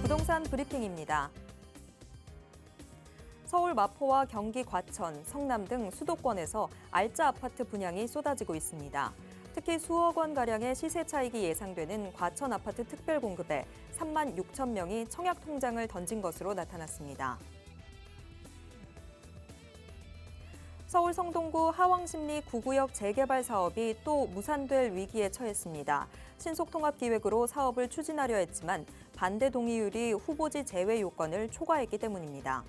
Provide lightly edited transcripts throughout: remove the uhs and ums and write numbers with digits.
부동산 브리핑입니다. 서울 마포와 경기 과천, 성남 등 수도권에서 알짜 아파트 분양이 쏟아지고 있습니다. 특히 수억 원가량의 시세 차익이 예상되는 과천 아파트 특별 공급에 3만 6천 명이 청약 통장을 던진 것으로 나타났습니다. 서울 성동구 하왕십리 9구역 재개발 사업이 또 무산될 위기에 처했습니다. 신속통합기획으로 사업을 추진하려 했지만 반대 동의율이 후보지 제외 요건을 초과했기 때문입니다.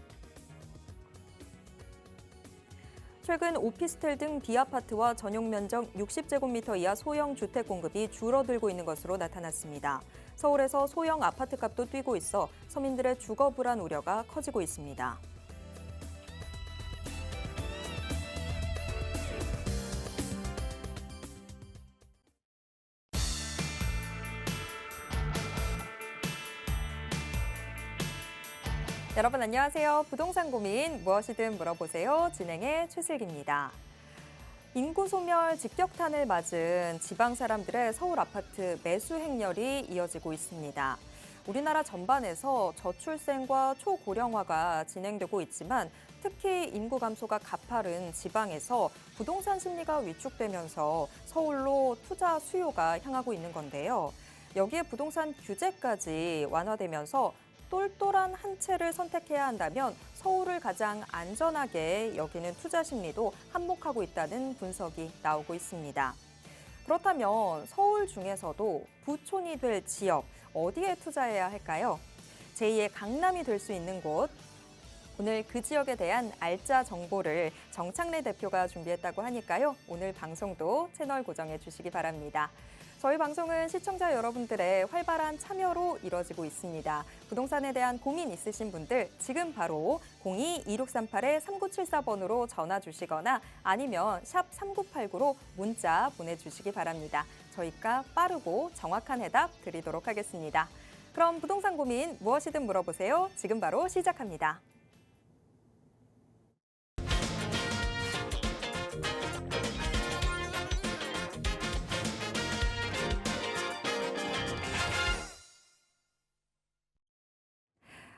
최근 오피스텔 등 B아파트와 전용 면적 60제곱미터 이하 소형 주택 공급이 줄어들고 있는 것으로 나타났습니다. 서울에서 소형 아파트 값도 뛰고 있어 서민들의 주거 불안 우려가 커지고 있습니다. 여러분 안녕하세요. 부동산 고민 무엇이든 물어보세요. 진행의 최슬기입니다. 인구 소멸 직격탄을 맞은 지방 사람들의 서울 아파트 매수 행렬이 이어지고 있습니다. 우리나라 전반에서 저출생과 초고령화가 진행되고 있지만 특히 인구 감소가 가파른 지방에서 부동산 심리가 위축되면서 서울로 투자 수요가 향하고 있는 건데요. 여기에 부동산 규제까지 완화되면서 똘똘한 한 채를 선택해야 한다면 서울을 가장 안전하게 여기는 투자 심리도 한몫하고 있다는 분석이 나오고 있습니다. 그렇다면 서울 중에서도 부촌이 될 지역, 어디에 투자해야 할까요? 제2의 강남이 될 수 있는 곳. 오늘 그 지역에 대한 알짜 정보를 정창래 대표가 준비했다고 하니까요. 오늘 방송도 채널 고정해 주시기 바랍니다. 저희 방송은 시청자 여러분들의 활발한 참여로 이뤄지고 있습니다. 부동산에 대한 고민 있으신 분들 지금 바로 02-2638-3974번으로 전화 주시거나 아니면 샵 3989로 문자 보내주시기 바랍니다. 저희가 빠르고 정확한 해답 드리도록 하겠습니다. 그럼 부동산 고민 무엇이든 물어보세요. 지금 바로 시작합니다.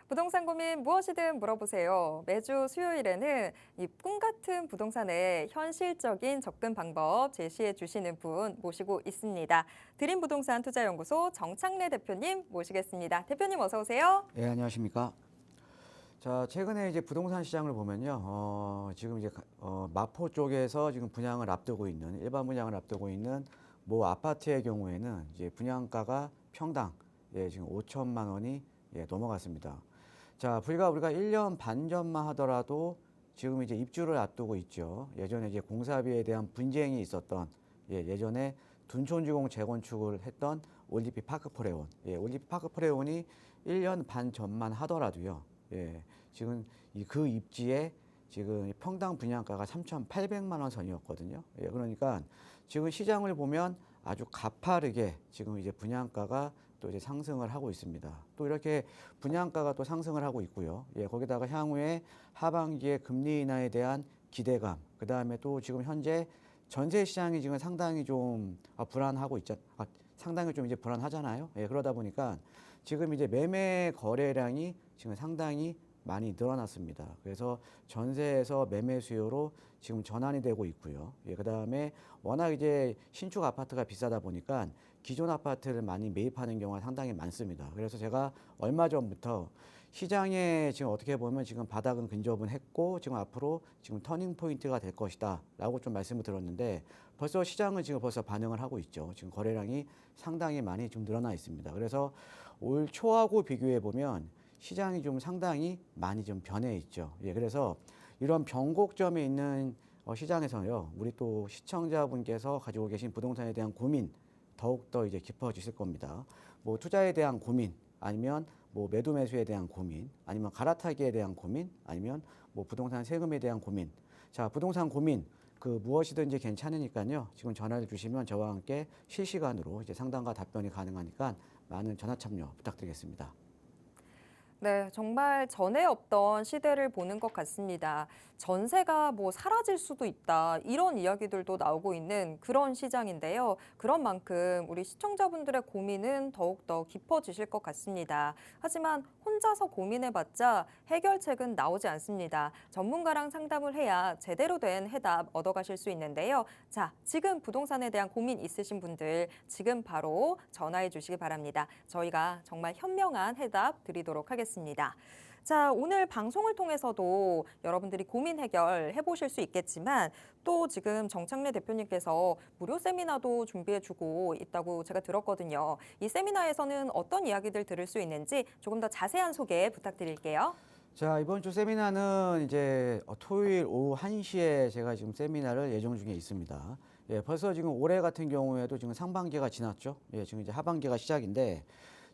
부동산 고민 무엇이든 물어보세요. 매주 수요일에는 이 꿈 같은 부동산의 현실적인 접근 방법 제시해 주시는 분 모시고 있습니다. 드림 부동산 투자연구소 정창래 대표님 모시겠습니다. 대표님 어서 오세요. 네, 안녕하십니까. 자, 최근에 이제 부동산 시장을 보면요. 지금 이제 마포 쪽에서 지금 분양을 앞두고 있는 일반 분양을 앞두고 있는 모 아파트의 경우에는 이제 분양가가 평당 지금 5천만 원이 넘어갔습니다. 자, 불과 우리가 1년 반 전만 하더라도 지금 이제 입주를 앞두고 있죠. 예전에 이제 공사비에 대한 분쟁이 있었던 예전에 둔촌주공 재건축을 했던 올림픽 파크 프레온. 올림픽 파크 프레온이 1년 반 전만 하더라도요. 지금 그 입지에 지금 평당 분양가가 3,800만 원 선이었거든요. 그러니까 지금 시장을 보면 아주 가파르게 지금 이제 분양가가 또 이제 상승을 하고 있습니다. 또 이렇게 분양가가 또 상승을 하고 있고요. 거기다가 향후에 하반기에 금리 인하에 대한 기대감, 그 다음에 또 지금 현재 전세 시장이 지금 상당히 좀 불안하고 상당히 좀 이제 불안하잖아요. 그러다 보니까 지금 이제 매매 거래량이 지금 상당히 많이 늘어났습니다. 그래서 전세에서 매매 수요로 지금 전환이 되고 있고요. 그 다음에 워낙 이제 신축 아파트가 비싸다 보니까 기존 아파트를 많이 매입하는 경우가 상당히 많습니다. 그래서 제가 얼마 전부터 시장에 지금 어떻게 보면 지금 바닥은 근접은 했고 지금 앞으로 지금 터닝 포인트가 될 것이다 라고 좀 말씀을 드렸는데 벌써 시장은 지금 벌써 반응을 하고 있죠. 지금 거래량이 상당히 많이 좀 늘어나 있습니다. 그래서 올 초하고 비교해 보면 시장이 좀 상당히 많이 좀 변해 있죠. 그래서 이런 변곡점에 있는 시장에서요, 우리 또 시청자분께서 가지고 계신 부동산에 대한 고민 더욱더 이제 깊어지실 겁니다. 뭐 투자에 대한 고민, 아니면 뭐 매도 매수에 대한 고민, 아니면 갈아타기에 대한 고민, 아니면 뭐 부동산 세금에 대한 고민. 자, 부동산 고민 그 무엇이든지 괜찮으니까요. 지금 전화를 주시면 저와 함께 실시간으로 이제 상담과 답변이 가능하니까 많은 전화 참여 부탁드리겠습니다. 네, 정말 전에 없던 시대를 보는 것 같습니다. 전세가 뭐 사라질 수도 있다, 이런 이야기들도 나오고 있는 그런 시장인데요. 그런 만큼 우리 시청자분들의 고민은 더욱더 깊어지실 것 같습니다. 하지만 혼자서 고민해봤자 해결책은 나오지 않습니다. 전문가랑 상담을 해야 제대로 된 해답 얻어가실 수 있는데요. 자, 지금 부동산에 대한 고민 있으신 분들 지금 바로 전화해 주시기 바랍니다. 저희가 정말 현명한 해답 드리도록 하겠습니다. 자, 오늘 방송을 통해서도 여러분들이 고민 해결해 보실 수 있겠지만 또 지금 정창래 대표님께서 무료 세미나도 준비해 주고 있다고 제가 들었거든요. 이 세미나에서는 어떤 이야기들 들을 수 있는지 조금 더 자세한 소개 부탁드릴게요. 자, 이번 주 세미나는 이제 토요일 오후 1시에 제가 지금 세미나를 예정 중에 있습니다. 예, 벌써 지금 올해 같은 경우에도 지금 상반기가 지났죠. 예, 지금 이제 하반기가 시작인데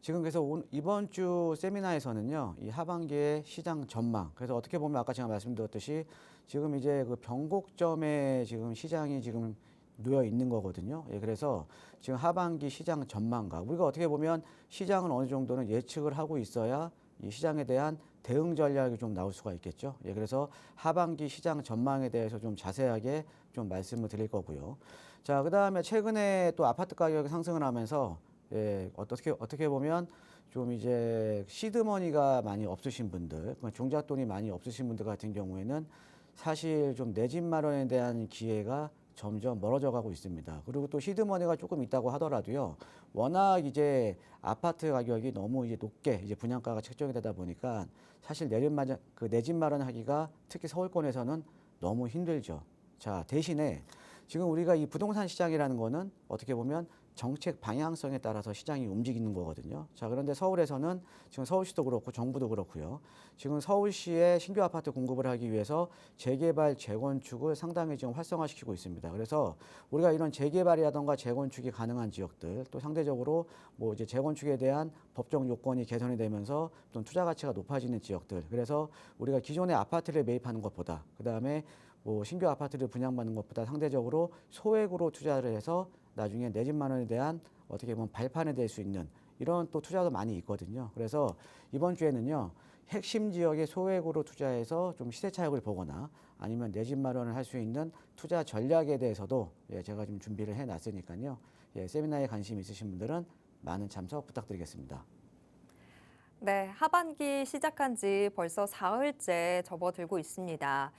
지금 그래서 이번 주 세미나에서는요, 이 하반기의 시장 전망. 그래서 어떻게 보면 아까 제가 말씀드렸듯이 지금 이제 그 변곡점에 지금 시장이 지금 놓여 있는 거거든요. 예, 그래서 지금 하반기 시장 전망과 우리가 어떻게 보면 시장은 어느 정도는 예측을 하고 있어야 이 시장에 대한 대응 전략이 좀 나올 수가 있겠죠. 예, 그래서 하반기 시장 전망에 대해서 좀 자세하게 좀 말씀을 드릴 거고요. 자, 그다음에 최근에 또 아파트 가격이 상승을 하면서 예, 어떻게 보면 좀 이제 시드머니가 많이 없으신 분들, 종잣돈이 많이 없으신 분들 같은 경우에는 사실 좀 내 집 마련에 대한 기회가 점점 멀어져 가고 있습니다. 그리고 또 시드머니가 조금 있다고 하더라도요. 워낙 이제 아파트 가격이 너무 이제 높게 이제 분양가가 책정이 되다 보니까 사실 내 집 마련하기가 특히 서울권에서는 너무 힘들죠. 자, 대신에 지금 우리가 이 부동산 시장이라는 거는 어떻게 보면 정책 방향성에 따라서 시장이 움직이는 거거든요. 자, 그런데 서울에서는 지금 서울시도 그렇고 정부도 그렇고요. 지금 서울시에 신규 아파트 공급을 하기 위해서 재개발, 재건축을 상당히 지금 활성화시키고 있습니다. 그래서 우리가 이런 재개발이라던가 재건축이 가능한 지역들, 또 상대적으로 뭐 이제 재건축에 대한 법적 요건이 개선이 되면서 또 투자 가치가 높아지는 지역들. 그래서 우리가 기존의 아파트를 매입하는 것보다, 그 다음에 뭐 신규 아파트를 분양받는 것보다 상대적으로 소액으로 투자를 해서 나중에 내 집 마련에 대한 어떻게 보면 발판이 될 수 있는 이런 또 투자도 많이 있거든요. 그래서 이번 주에는요, 핵심 지역에 소액으로 투자해서 좀 시세 차익을 보거나 아니면 내 집 마련을 할 수 있는 투자 전략에 대해서도 예, 제가 좀 준비를 해 놨으니까요. 예, 세미나에 관심 있으신 분들은 많은 참석 부탁드리겠습니다. 네, 하반기 시작한 지 벌써 사흘째 접어들고 있습니다.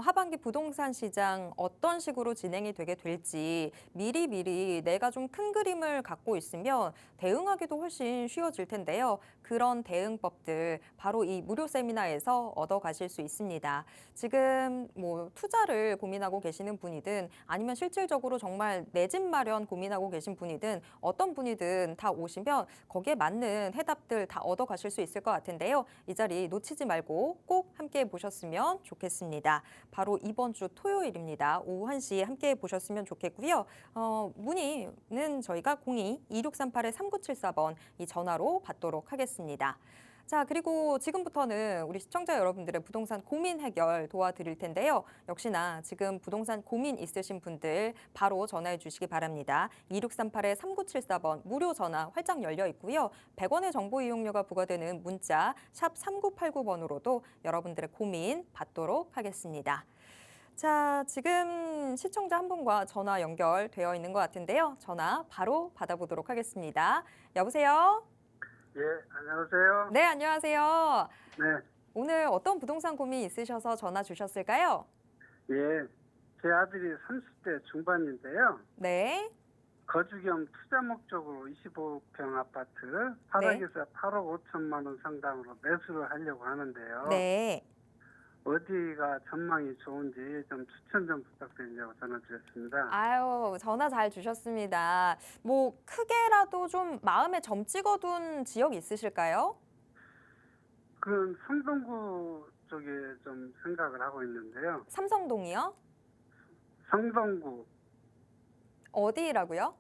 하반기 부동산 시장 어떤 식으로 진행이 되게 될지 미리 내가 좀 큰 그림을 갖고 있으면 대응하기도 훨씬 쉬워질 텐데요. 그런 대응법들 바로 이 무료 세미나에서 얻어가실 수 있습니다. 지금 뭐 투자를 고민하고 계시는 분이든 아니면 실질적으로 정말 내 집 마련 고민하고 계신 분이든 어떤 분이든 다 오시면 거기에 맞는 해답들 다 얻어가실 수 있을 것 같은데요. 이 자리 놓치지 말고 꼭 함께 보셨으면 좋겠습니다. 바로 이번 주 토요일입니다. 오후 1시 함께 보셨으면 좋겠고요. 문의는 저희가 02-2638-3974번 이 전화로 받도록 하겠습니다. 자, 그리고 지금부터는 우리 시청자 여러분들의 부동산 고민 해결 도와드릴 텐데요. 역시나 지금 부동산 고민 있으신 분들 바로 전화해 주시기 바랍니다. 2638-3974번 무료 전화 활짝 열려 있고요. 100원의 정보 이용료가 부과되는 문자 샵 3989번으로도 여러분들의 고민 받도록 하겠습니다. 자, 지금 시청자 한 분과 전화 연결되어 있는 것 같은데요. 전화 바로 받아보도록 하겠습니다. 여보세요? 예, 안녕하세요. 네, 안녕하세요. 네, 오늘 어떤 부동산 고민 있으셔서 전화 주셨을까요? 예. 제 아들이 30대 중반인데요. 네, 거주 겸 투자 목적으로 25평 아파트 8억에서 8억 5천만 원 상당으로 매수를 하려고 하는데요. 네. 어디가 전망이 좋은지 좀 추천 좀 부탁드리려고 전화드렸습니다. 아유, 전화 잘 주셨습니다. 뭐 크게라도 좀 마음에 점 찍어둔 지역 있으실까요? 그 성동구 쪽에 좀 생각을 하고 있는데요. 삼성동이요? 성동구, 어디라고요?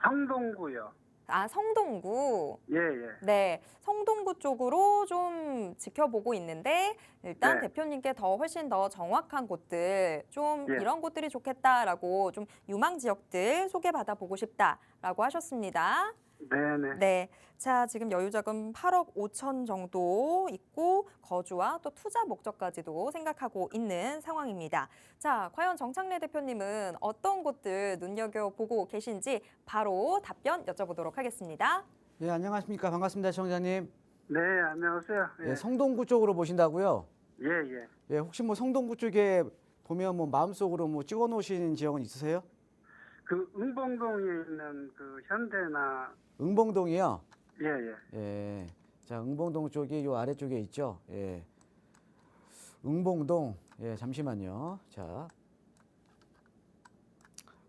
성동구요. 아, 성동구. 예, 예. 네, 성동구 쪽으로 좀 지켜보고 있는데 일단 네. 대표님께 더 훨씬 더 정확한 곳들 좀 예. 이런 곳들이 좋겠다라고 좀 유망 지역들 소개받아 보고 싶다라고 하셨습니다. 네네. 네. 자, 지금 여유자금 8억 5천 정도 있고 거주와 또 투자 목적까지도 생각하고 있는 상황입니다. 자, 과연 정창래 대표님은 어떤 곳들 눈여겨보고 계신지 바로 답변 여쭤보도록 하겠습니다. 예, 안녕하십니까. 반갑습니다, 시청자님. 네, 안녕하세요. 예, 성동구 쪽으로 보신다고요? 예, 예. 예, 혹시 뭐 성동구 쪽에 보면 뭐 마음속으로 뭐 찍어 놓으신 지역은 있으세요? 그 응봉동에 있는 그 현대나 응봉동이요? 예, 예. 예. 자, 응봉동 쪽이 요 아래쪽에 있죠? 예. 응봉동. 예, 잠시만요. 자.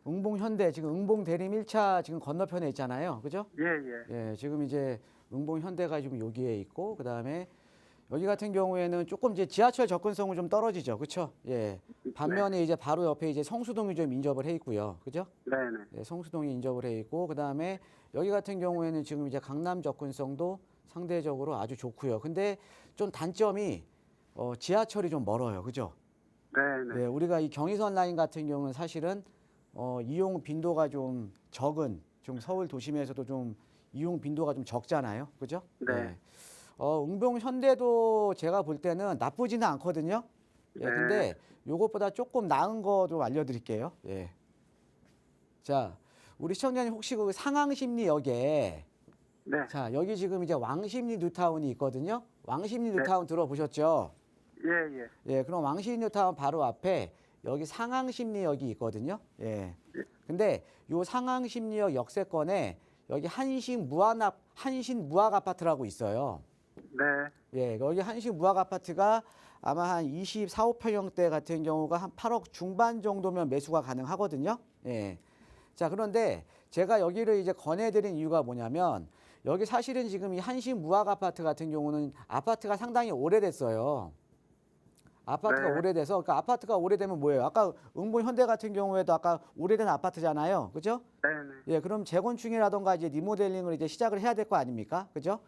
응봉현대 지금 응봉대림 1차 지금 건너편에 있잖아요. 그죠? 예, 예. 예, 지금 이제 응봉현대가 지금 여기에 있고 그다음에 여기 같은 경우에는 조금 이제 지하철 접근성은 좀 떨어지죠. 그렇죠? 예. 반면에 이제 바로 옆에 이제 성수동이 좀 인접을 해 있고요. 그죠? 네네. 예, 성수동이 인접을 해 있고 그다음에 여기 같은 경우에는 지금 이제 강남 접근성도 상대적으로 아주 좋고요. 근데 좀 단점이 지하철이 좀 멀어요. 그죠? 네네. 네, 우리가 이 경의선 라인 같은 경우는 사실은 이용 빈도가 좀 적은 좀 서울 도심에서도 좀 이용 빈도가 좀 적잖아요. 그죠? 네. 응봉 현대도 제가 볼 때는 나쁘지는 않거든요. 예, 네. 근데 요것보다 조금 나은 거 좀 알려드릴게요. 예. 자, 우리 시청자님 혹시 그 상항심리역에 네. 자, 여기 지금 이제 왕십리 뉴타운이 있거든요. 왕십리 네. 뉴타운 들어보셨죠? 예, 예. 예, 그럼 왕십리 뉴타운 바로 앞에 여기 상항심리역이 있거든요. 예. 근데 요 상항심리역 역세권에 여기 한신 무학 아파트라고 있어요. 네. 예, 여기 한신 무학 아파트가 아마 한 24, 5평형대 같은 경우가 한 8억 중반 정도면 매수가 가능하거든요. 예. 자, 그런데 제가 여기를 이제 권해드린 이유가 뭐냐면 여기 사실은 지금 이 한신 무학 아파트 같은 경우는 아파트가 상당히 오래됐어요. 아파트가 네. 오래돼서 그러니까 아파트가 오래되면 뭐예요? 아까 응봉 현대 같은 경우에도 아까 오래된 아파트잖아요. 그죠? 네네. 예, 그럼 재건축이라던가 이제 리모델링을 이제 시작을 해야 될 거 아닙니까? 그죠?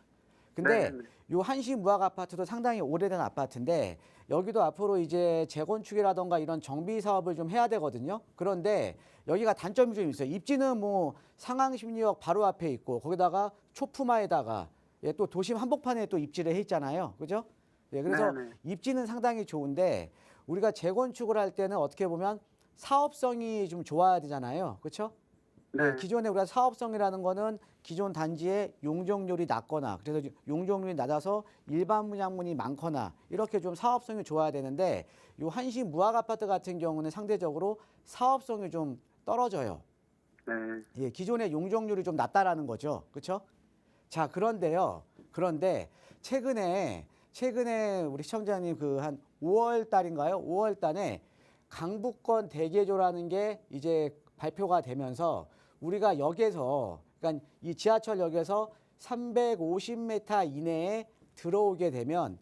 근데 네네. 요 한신 무학 아파트도 상당히 오래된 아파트인데 여기도 앞으로 이제 재건축이라던가 이런 정비 사업을 좀 해야 되거든요. 그런데 여기가 단점이 좀 있어요. 입지는 뭐 상항심리역 바로 앞에 있고 거기다가 초품화에다가 예, 또 도심 한복판에 또 입지를 해 있잖아요. 그죠? 예, 그래서 네네. 입지는 상당히 좋은데 우리가 재건축을 할 때는 어떻게 보면 사업성이 좀 좋아야 되잖아요. 그렇죠? 네. 예, 기존에 우리가 사업성이라는 거는 기존 단지의 용적률이 낮거나 그래서 용적률이 낮아서 일반 분양문이 많거나 이렇게 좀 사업성이 좋아야 되는데 요 한신 무학 아파트 같은 경우는 상대적으로 사업성이 좀 떨어져요. 네. 예, 기존의 용적률이 좀 낮다라는 거죠. 그렇죠? 자, 그런데요. 그런데 최근에 우리 시청자님 그 한 5월 달인가요? 5월 달에 강북권 대개조라는 게 이제 발표가 되면서 우리가 역에서 그러니까 이 지하철역에서 350m 이내에 들어오게 되면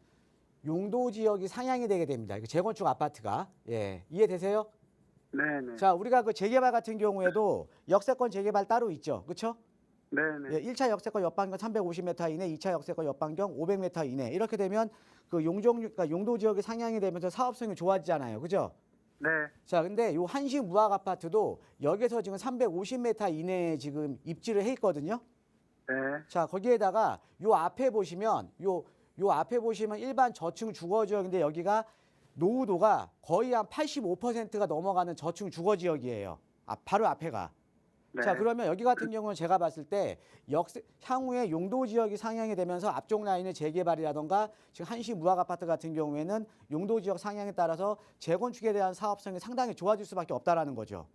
용도 지역이 상향이 되게 됩니다. 그 재건축 아파트가. 예. 이해되세요? 네네. 자, 우리가 그 재개발 같은 경우에도 역세권 재개발 따로 있죠. 그렇죠? 네네. 예, 1차 역세권 옆반경 350m 이내, 2차 역세권 옆반경 500m 이내. 이렇게 되면 그 그러니까 용도 지역이 상향이 되면서 사업성이 좋아지잖아요. 그죠? 네. 자, 근데 요 한신 무학 아파트도 여기서 지금 350m 이내에 지금 입지를 해 있거든요. 네. 자, 거기에다가 요 앞에 보시면 요 앞에 보시면 일반 저층 주거 지역인데 여기가 노후도가 거의 한 85%가 넘어가는 저층 주거 지역이에요. 바로 앞에가. 네. 자, 그러면 여기 같은 경우는 제가 봤을 때 향후에 용도 지역이 상향이 되면서 앞쪽 라인의 재개발이라던가 지금 한신 무학 아파트 같은 경우에는 용도 지역 상향에 따라서 재건축에 대한 사업성이 상당히 좋아질 수밖에 없다라는 거죠.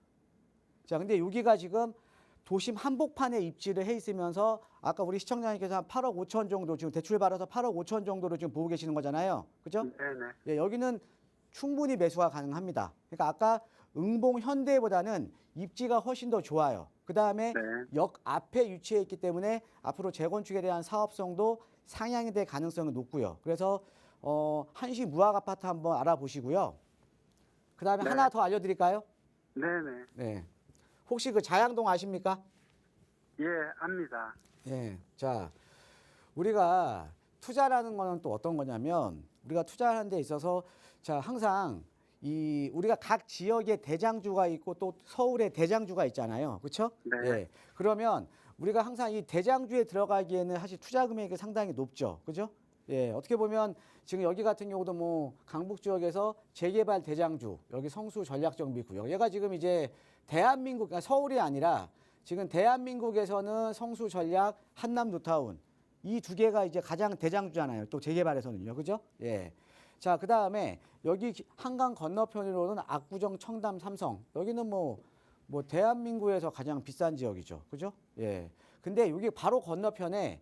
자, 근데 여기가 지금 도심 한복판에 입지를 해 있으면서 아까 우리 시청자님께서 한 8억 5천 정도 지금 대출 받아서 8억 5천 정도로 지금 보고 계시는 거잖아요. 그죠? 네네. 예, 여기는 충분히 매수가 가능합니다. 그러니까 아까 응봉 현대보다는 입지가 훨씬 더 좋아요. 그 다음에 네. 역 앞에 위치해 있기 때문에 앞으로 재건축에 대한 사업성도 상향이 될 가능성이 높고요. 그래서 한시 무학 아파트 한번 알아보시고요. 그 다음에 네. 하나 더 알려드릴까요? 네네. 네. 혹시 그 자양동 아십니까? 예, 압니다. 예. 자, 우리가 투자라는 거는 또 어떤 거냐면 우리가 투자하는 데 있어서 자, 항상 우리가 각 지역에 대장주가 있고 또 서울에 대장주가 있잖아요. 그렇죠? 네. 예. 그러면 우리가 항상 이 대장주에 들어가기에는 사실 투자 금액이 상당히 높죠. 그죠? 예, 어떻게 보면 지금 여기 같은 경우도 뭐 강북 지역에서 재개발 대장주, 여기 성수 전략정비구역. 얘가 지금 이제 대한민국, 그러니까 서울이 아니라 지금 대한민국에서는 성수 전략, 한남 뉴타운 이 두 개가 이제 가장 대장주잖아요. 또 재개발에서는요. 그죠? 예. 자, 그다음에 여기 한강 건너편으로는 압구정, 청담, 삼성. 여기는 뭐 대한민국에서 가장 비싼 지역이죠. 그죠? 예. 근데 여기 바로 건너편에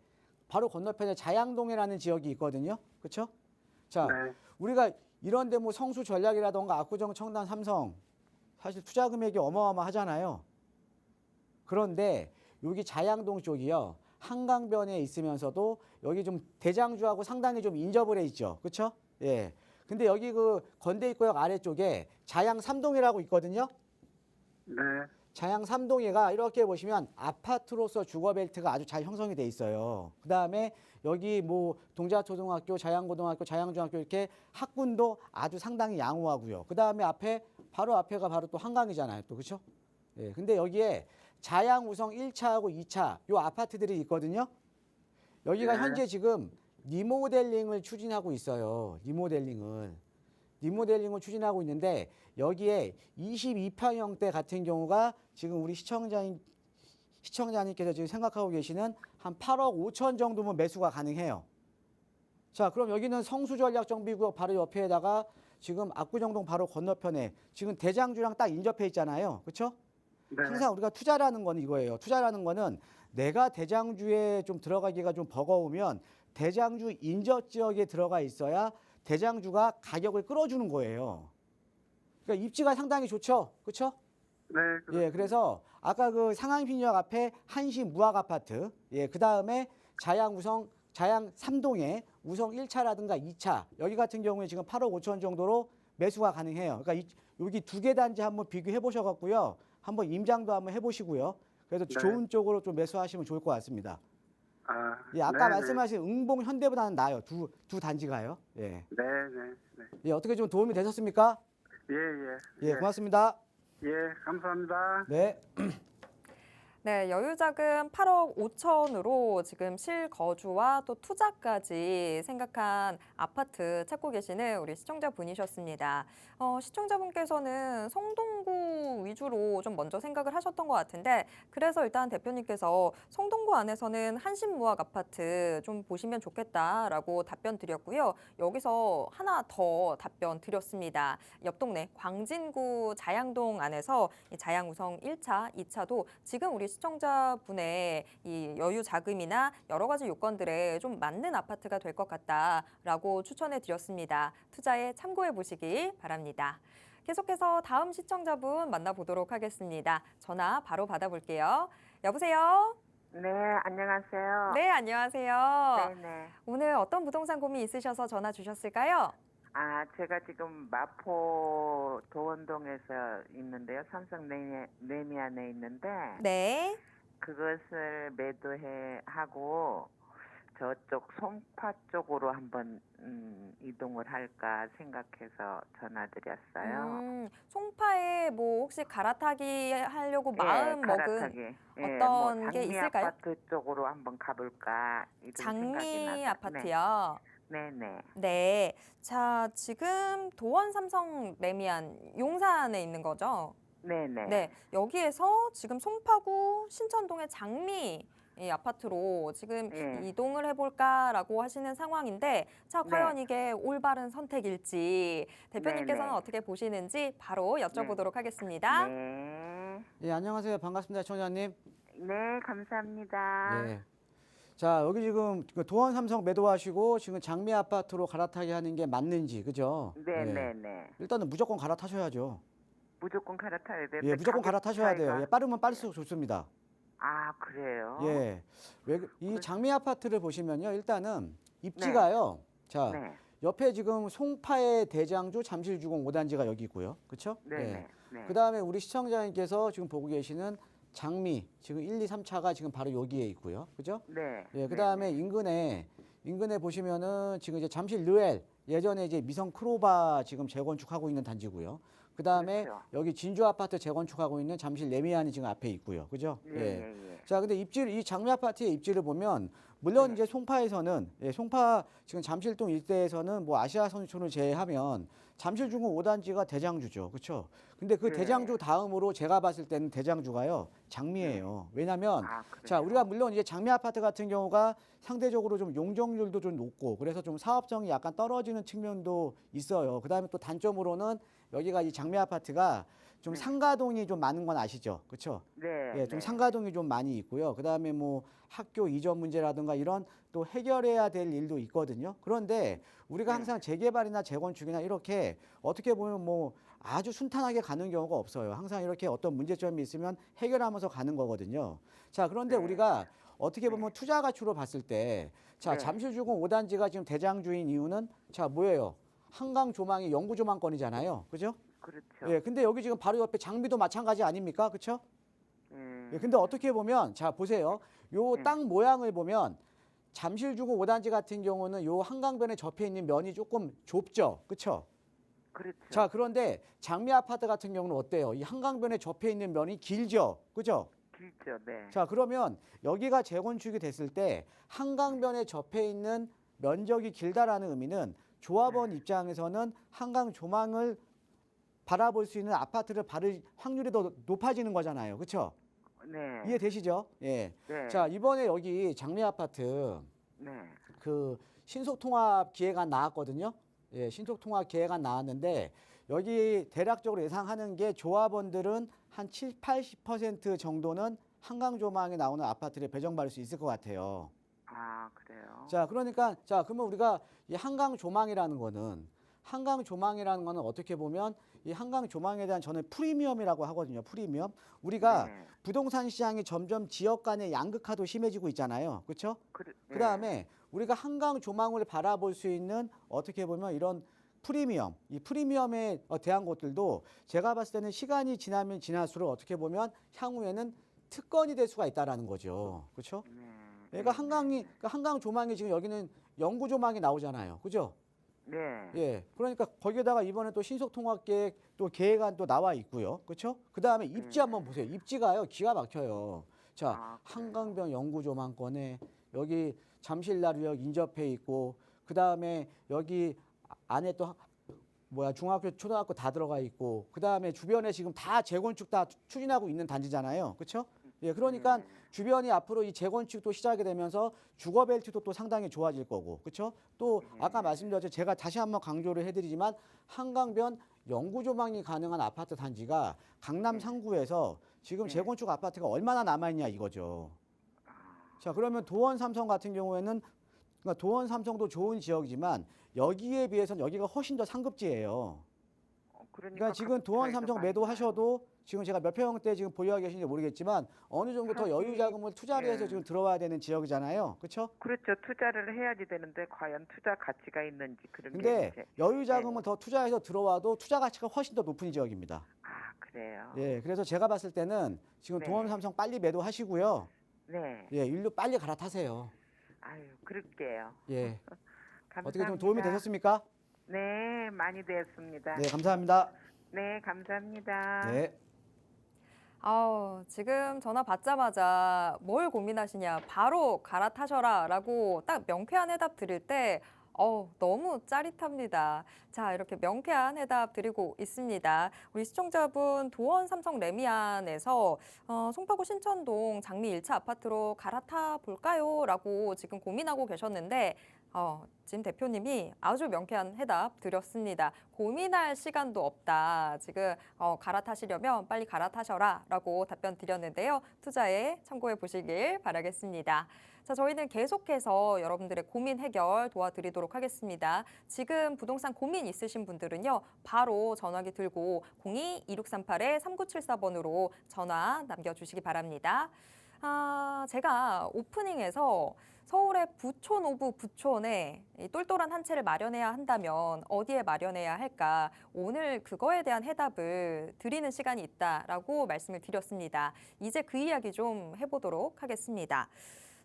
자양동이라는 지역이 있거든요. 그렇죠? 자, 네. 우리가 이런데 뭐 성수 전략이라던가 압구정, 청담, 삼성 사실 투자 금액이 어마어마하잖아요. 그런데 여기 자양동 쪽이요. 한강변에 있으면서도 여기 좀 대장주하고 상당히 좀 인접을 해 있죠. 그렇죠? 예. 근데 여기 그 건대입구역 아래쪽에 자양 3동이라고 있거든요. 네. 자양 3동에가 이렇게 보시면 아파트로서 주거벨트가 아주 잘 형성이 돼 있어요. 그다음에 여기 뭐 동자초등학교, 자양고등학교, 자양중학교 이렇게 학군도 아주 상당히 양호하고요. 그다음에 바로 앞에가 바로 또 한강이잖아요. 또 그렇죠? 예. 근데 여기에 자양우성 1차하고 2차 요 아파트들이 있거든요. 여기가 네. 현재 지금 리모델링을 추진하고 있어요. 리모델링을 추진하고 있는데 여기에 22평형대 같은 경우가 지금 우리 시청자님께서 지금 생각하고 계시는 한 8억 5천 정도면 매수가 가능해요. 자, 그럼 여기는 성수전략정비구역 바로 옆에다가 지금 압구정동 바로 건너편에 지금 대장주랑 딱 인접해 있잖아요. 그렇죠? 네. 항상 우리가 투자라는 거는 이거예요. 투자라는 거는 내가 대장주에 좀 들어가기가 좀 버거우면 대장주 인접 지역에 들어가 있어야 대장주가 가격을 끌어주는 거예요. 그러니까 입지가 상당히 좋죠. 그렇죠? 네. 예, 그래서 아까 그 상암빈역 앞에 한시 무학 아파트, 예, 그다음에 자양 3동에 우성 1차라든가 2차 여기 같은 경우에 지금 8억 5천 정도로 매수가 가능해요. 그러니까 여기 두 개 단지 한번 비교해 보셔 갖고요. 한번 임장도 한번 해 보시고요. 그래서 네. 좋은 쪽으로 좀 매수하시면 좋을 것 같습니다. 아, 예, 아까 네, 말씀하신 응봉 현대보다는 나아요. 두 단지가요. 예. 네. 네. 네. 예, 어떻게 좀 도움이 되셨습니까? 예, 예. 예, 고맙습니다. 예, 감사합니다. 네. 네, 여유자금 8억 5천으로 지금 실거주와 또 투자까지 생각한 아파트 찾고 계시는 우리 시청자분이셨습니다. 시청자분께서는 성동구 위주로 좀 먼저 생각을 하셨던 것 같은데 그래서 일단 대표님께서 성동구 안에서는 한신무학 아파트 좀 보시면 좋겠다라고 답변 드렸고요. 여기서 하나 더 답변 드렸습니다. 옆 동네 광진구 자양동 안에서 이 자양우성 1차, 2차도 지금 우리 시청자분의 이 여유 자금이나 여러 가지 요건들에 좀 맞는 아파트가 될 것 같다라고 추천해 드렸습니다. 투자에 참고해 보시길 바랍니다. 계속해서 다음 시청자분 만나보도록 하겠습니다. 전화 바로 받아볼게요. 여보세요? 네, 안녕하세요. 네, 안녕하세요. 네네. 오늘 어떤 부동산 고민 있으셔서 전화 주셨을까요? 제가 지금 마포 도원동에서 있는데요. 삼성 내미안에 있는데 네. 그것을 하고 저쪽 송파 쪽으로 한번 이동을 할까 생각해서 전화드렸어요. 송파에 뭐 혹시 갈아타기 하려고 마음 먹은 갈아타기. 어떤 게 장미 있을까요? 아파트 쪽으로 한번 가볼까 이런 생각이 장미 나서. 아파트요. 네네. 네. 자, 지금 도원 삼성 매미안 용산에 있는 거죠? 네네. 네. 여기에서 지금 송파구 신천동의 장미 이 아파트로 지금 예. 이동을 해볼까라고 하시는 상황인데, 자, 과연 네. 이게 올바른 선택일지 대표님께서는 네네. 어떻게 보시는지 바로 여쭤보도록 하겠습니다. 네. 예, 안녕하세요. 반갑습니다, 청자님. 네, 감사합니다. 예. 자, 여기 지금 그 도원 삼성 매도하시고 지금 장미 아파트로 갈아타기 하는 게 맞는지, 그죠? 예. 네네네. 일단은 무조건 갈아타셔야죠. 무조건 갈아타야 돼요? 예, 무조건 가격 갈아타셔야 돼요. 차이가- 예, 빠르면 빠를수록 좋습니다. 그래요? 예. 이 그래- 장미 아파트를 보시면요. 일단은 입지가요. 자, 네. 옆에 지금 송파의 대장주 잠실주공 5단지가 여기 있고요. 그렇죠? 네네. 네. 그다음에 우리 시청자님께서 지금 보고 계시는 장미 지금 1, 2, 3차가 지금 바로 여기에 있고요. 그죠? 네. 예, 그다음에 인근에 보시면은 지금 이제 잠실 르엘 예전에 이제 미성 크로바 지금 재건축하고 있는 단지고요. 그다음에 그렇죠. 여기 진주 아파트 재건축하고 있는 잠실 레미안이 지금 앞에 있고요. 그죠? 예, 예, 예. 자, 근데 이 장미 아파트의 입지를 보면 물론 네. 이제 송파에서는 송파 지금 잠실동 일대에서는 뭐 아시아 선수촌을 제외하면 잠실 중구 5단지가 대장주죠. 그렇죠? 근데 그 네. 대장주 다음으로 제가 봤을 때는 대장주가요. 장미예요. 왜냐면 아, 자, 그래요? 우리가 물론 이제 장미 아파트 같은 경우가 상대적으로 좀 용적률도 좀 높고 그래서 좀 사업성이 약간 떨어지는 측면도 있어요. 그다음에 또 단점으로는 여기가 이 장미 아파트가 좀 네. 상가동이 좀 많은 건 아시죠? 그렇죠? 네. 예, 좀 네. 상가동이 좀 많이 있고요. 그다음에 뭐 학교 이전 문제라든가 이런 또 해결해야 될 일도 있거든요. 그런데 우리가 네. 항상 재개발이나 재건축이나 이렇게 어떻게 보면 뭐 아주 순탄하게 가는 경우가 없어요. 항상 이렇게 어떤 문제점이 있으면 해결하면서 가는 거거든요. 자, 그런데 네. 우리가 어떻게 보면 투자 가치로 봤을 때 자, 네. 잠실주공 5단지가 지금 대장주인 이유는 자, 뭐예요? 한강 조망이 영구 조망권이잖아요. 그죠? 그렇죠. 예, 근데 여기 지금 바로 옆에 장비도 마찬가지 아닙니까? 그렇죠? 예, 근데 어떻게 보면 자 보세요. 요 땅 모양을 보면 잠실주공 5단지 같은 경우는 요 한강변에 접해 있는 면이 조금 좁죠. 그렇죠? 그렇죠. 자, 그런데 장미 아파트 같은 경우는 어때요? 이 한강변에 접해 있는 면이 길죠. 그죠? 길죠. 네. 자, 그러면 여기가 재건축이 됐을 때 한강변에 접해 있는 면적이 길다라는 의미는 조합원 입장에서는 한강 조망을 바라볼 수 있는 아파트를 바를 확률이 더 높아지는 거잖아요. 그렇죠? 네. 이해되시죠? 예. 네. 자, 이번에 여기 장미 아파트 네. 그 신속통합 기획안 나왔거든요. 예, 신속통합 기획안 나왔는데 여기 대략적으로 예상하는 게 조합원들은 한 7, 80% 정도는 한강 조망에 나오는 아파트를 배정받을 수 있을 것 같아요. 아, 그래요. 자, 그러니까 자, 그러면 우리가 이 한강 조망이라는 거는 어떻게 보면 이 한강 조망에 대한 저는 프리미엄이라고 하거든요. 프리미엄. 우리가 네. 부동산 시장이 점점 지역 간의 양극화도 심해지고 있잖아요. 그렇죠? 네. 그다음에 우리가 한강 조망을 바라볼 수 있는 어떻게 보면 이런 프리미엄, 이 프리미엄에 대한 것들도 제가 봤을 때는 시간이 지나면 지날수록 어떻게 보면 향후에는 특권이 될 수가 있다라는 거죠. 그렇죠? 네. 그러니까 한강 조망이 지금 여기는 영구 조망이 나오잖아요. 그죠? 네. 예. 그러니까 거기에다가 이번에 또 신속통합 계획 또 계획안 또 나와 있고요. 그렇죠? 그다음에 입지 한번 보세요. 입지가요. 기가 막혀요. 자, 아, 그래요? 한강변 영구 조망권에 여기 잠실나루역 인접해 있고 그다음에 여기 안에 또 중학교, 초등학교 다 들어가 있고 그다음에 주변에 지금 다 재건축 다 추진하고 있는 단지잖아요. 그렇죠? 예, 그러니까 네. 주변이 앞으로 이 재건축도 시작이 되면서 주거벨트도 또 상당히 좋아질 거고, 그렇죠? 또 아까 말씀드렸죠. 제가 다시 한번 강조를 해드리지만 한강변 영구 조망이 가능한 아파트 단지가 강남 상구에서 지금 네. 재건축 아파트가 얼마나 남아있냐 이거죠. 자, 그러면 도원 삼성 같은 경우에는 그러니까 도원 삼성도 좋은 지역이지만 여기에 비해서는 여기가 훨씬 더 상급지예요. 그러니까 지금 도원 차이가 삼성 많이 매도하셔도 지금 제가 몇 평대 지금 보유하고 계신지 모르겠지만 어느 정도 더 여유 자금을 투자를 해서 예. 지금 들어와야 되는 지역이잖아요. 그렇죠? 그렇죠. 투자를 해야지 되는데 과연 투자 가치가 있는지 그런 게 근데 이제. 여유 자금을 더 투자해서 들어와도 투자 가치가 훨씬 더 높은 지역입니다. 아, 그래요. 예, 그래서 제가 봤을 때는 지금 네. 도원 삼성 빨리 매도하시고요. 네. 예, 일로 빨리 갈아타세요. 아유, 그럴게요. 예, 감사합니다. 어떻게 좀 도움이 되셨습니까? 네, 많이 되었습니다. 네, 감사합니다. 네, 감사합니다. 네. 지금 전화 받자마자 뭘 고민하시냐, 바로 갈아타셔라 라고 딱 명쾌한 해답 드릴 때 너무 짜릿합니다. 자, 이렇게 명쾌한 해답 드리고 있습니다. 우리 시청자분 도원 삼성 레미안에서 송파구 신천동 장미 1차 아파트로 갈아타 볼까요? 라고 지금 고민하고 계셨는데 지금 대표님이 아주 명쾌한 해답 드렸습니다. 고민할 시간도 없다. 지금 갈아타시려면 빨리 갈아타셔라 라고 답변 드렸는데요. 투자에 참고해 보시길 바라겠습니다. 자, 저희는 계속해서 여러분들의 고민 해결 도와드리도록 하겠습니다. 지금 부동산 고민 있으신 분들은요, 바로 전화기 들고 02-2638-3974번으로 전화 남겨주시기 바랍니다. 제가 오프닝에서 서울의 부촌 오브 부촌에 이 똘똘한 한 채를 마련해야 한다면 어디에 마련해야 할까? 오늘 그거에 대한 해답을 드리는 시간이 있다라고 말씀을 드렸습니다. 이제 그 이야기 좀 해보도록 하겠습니다.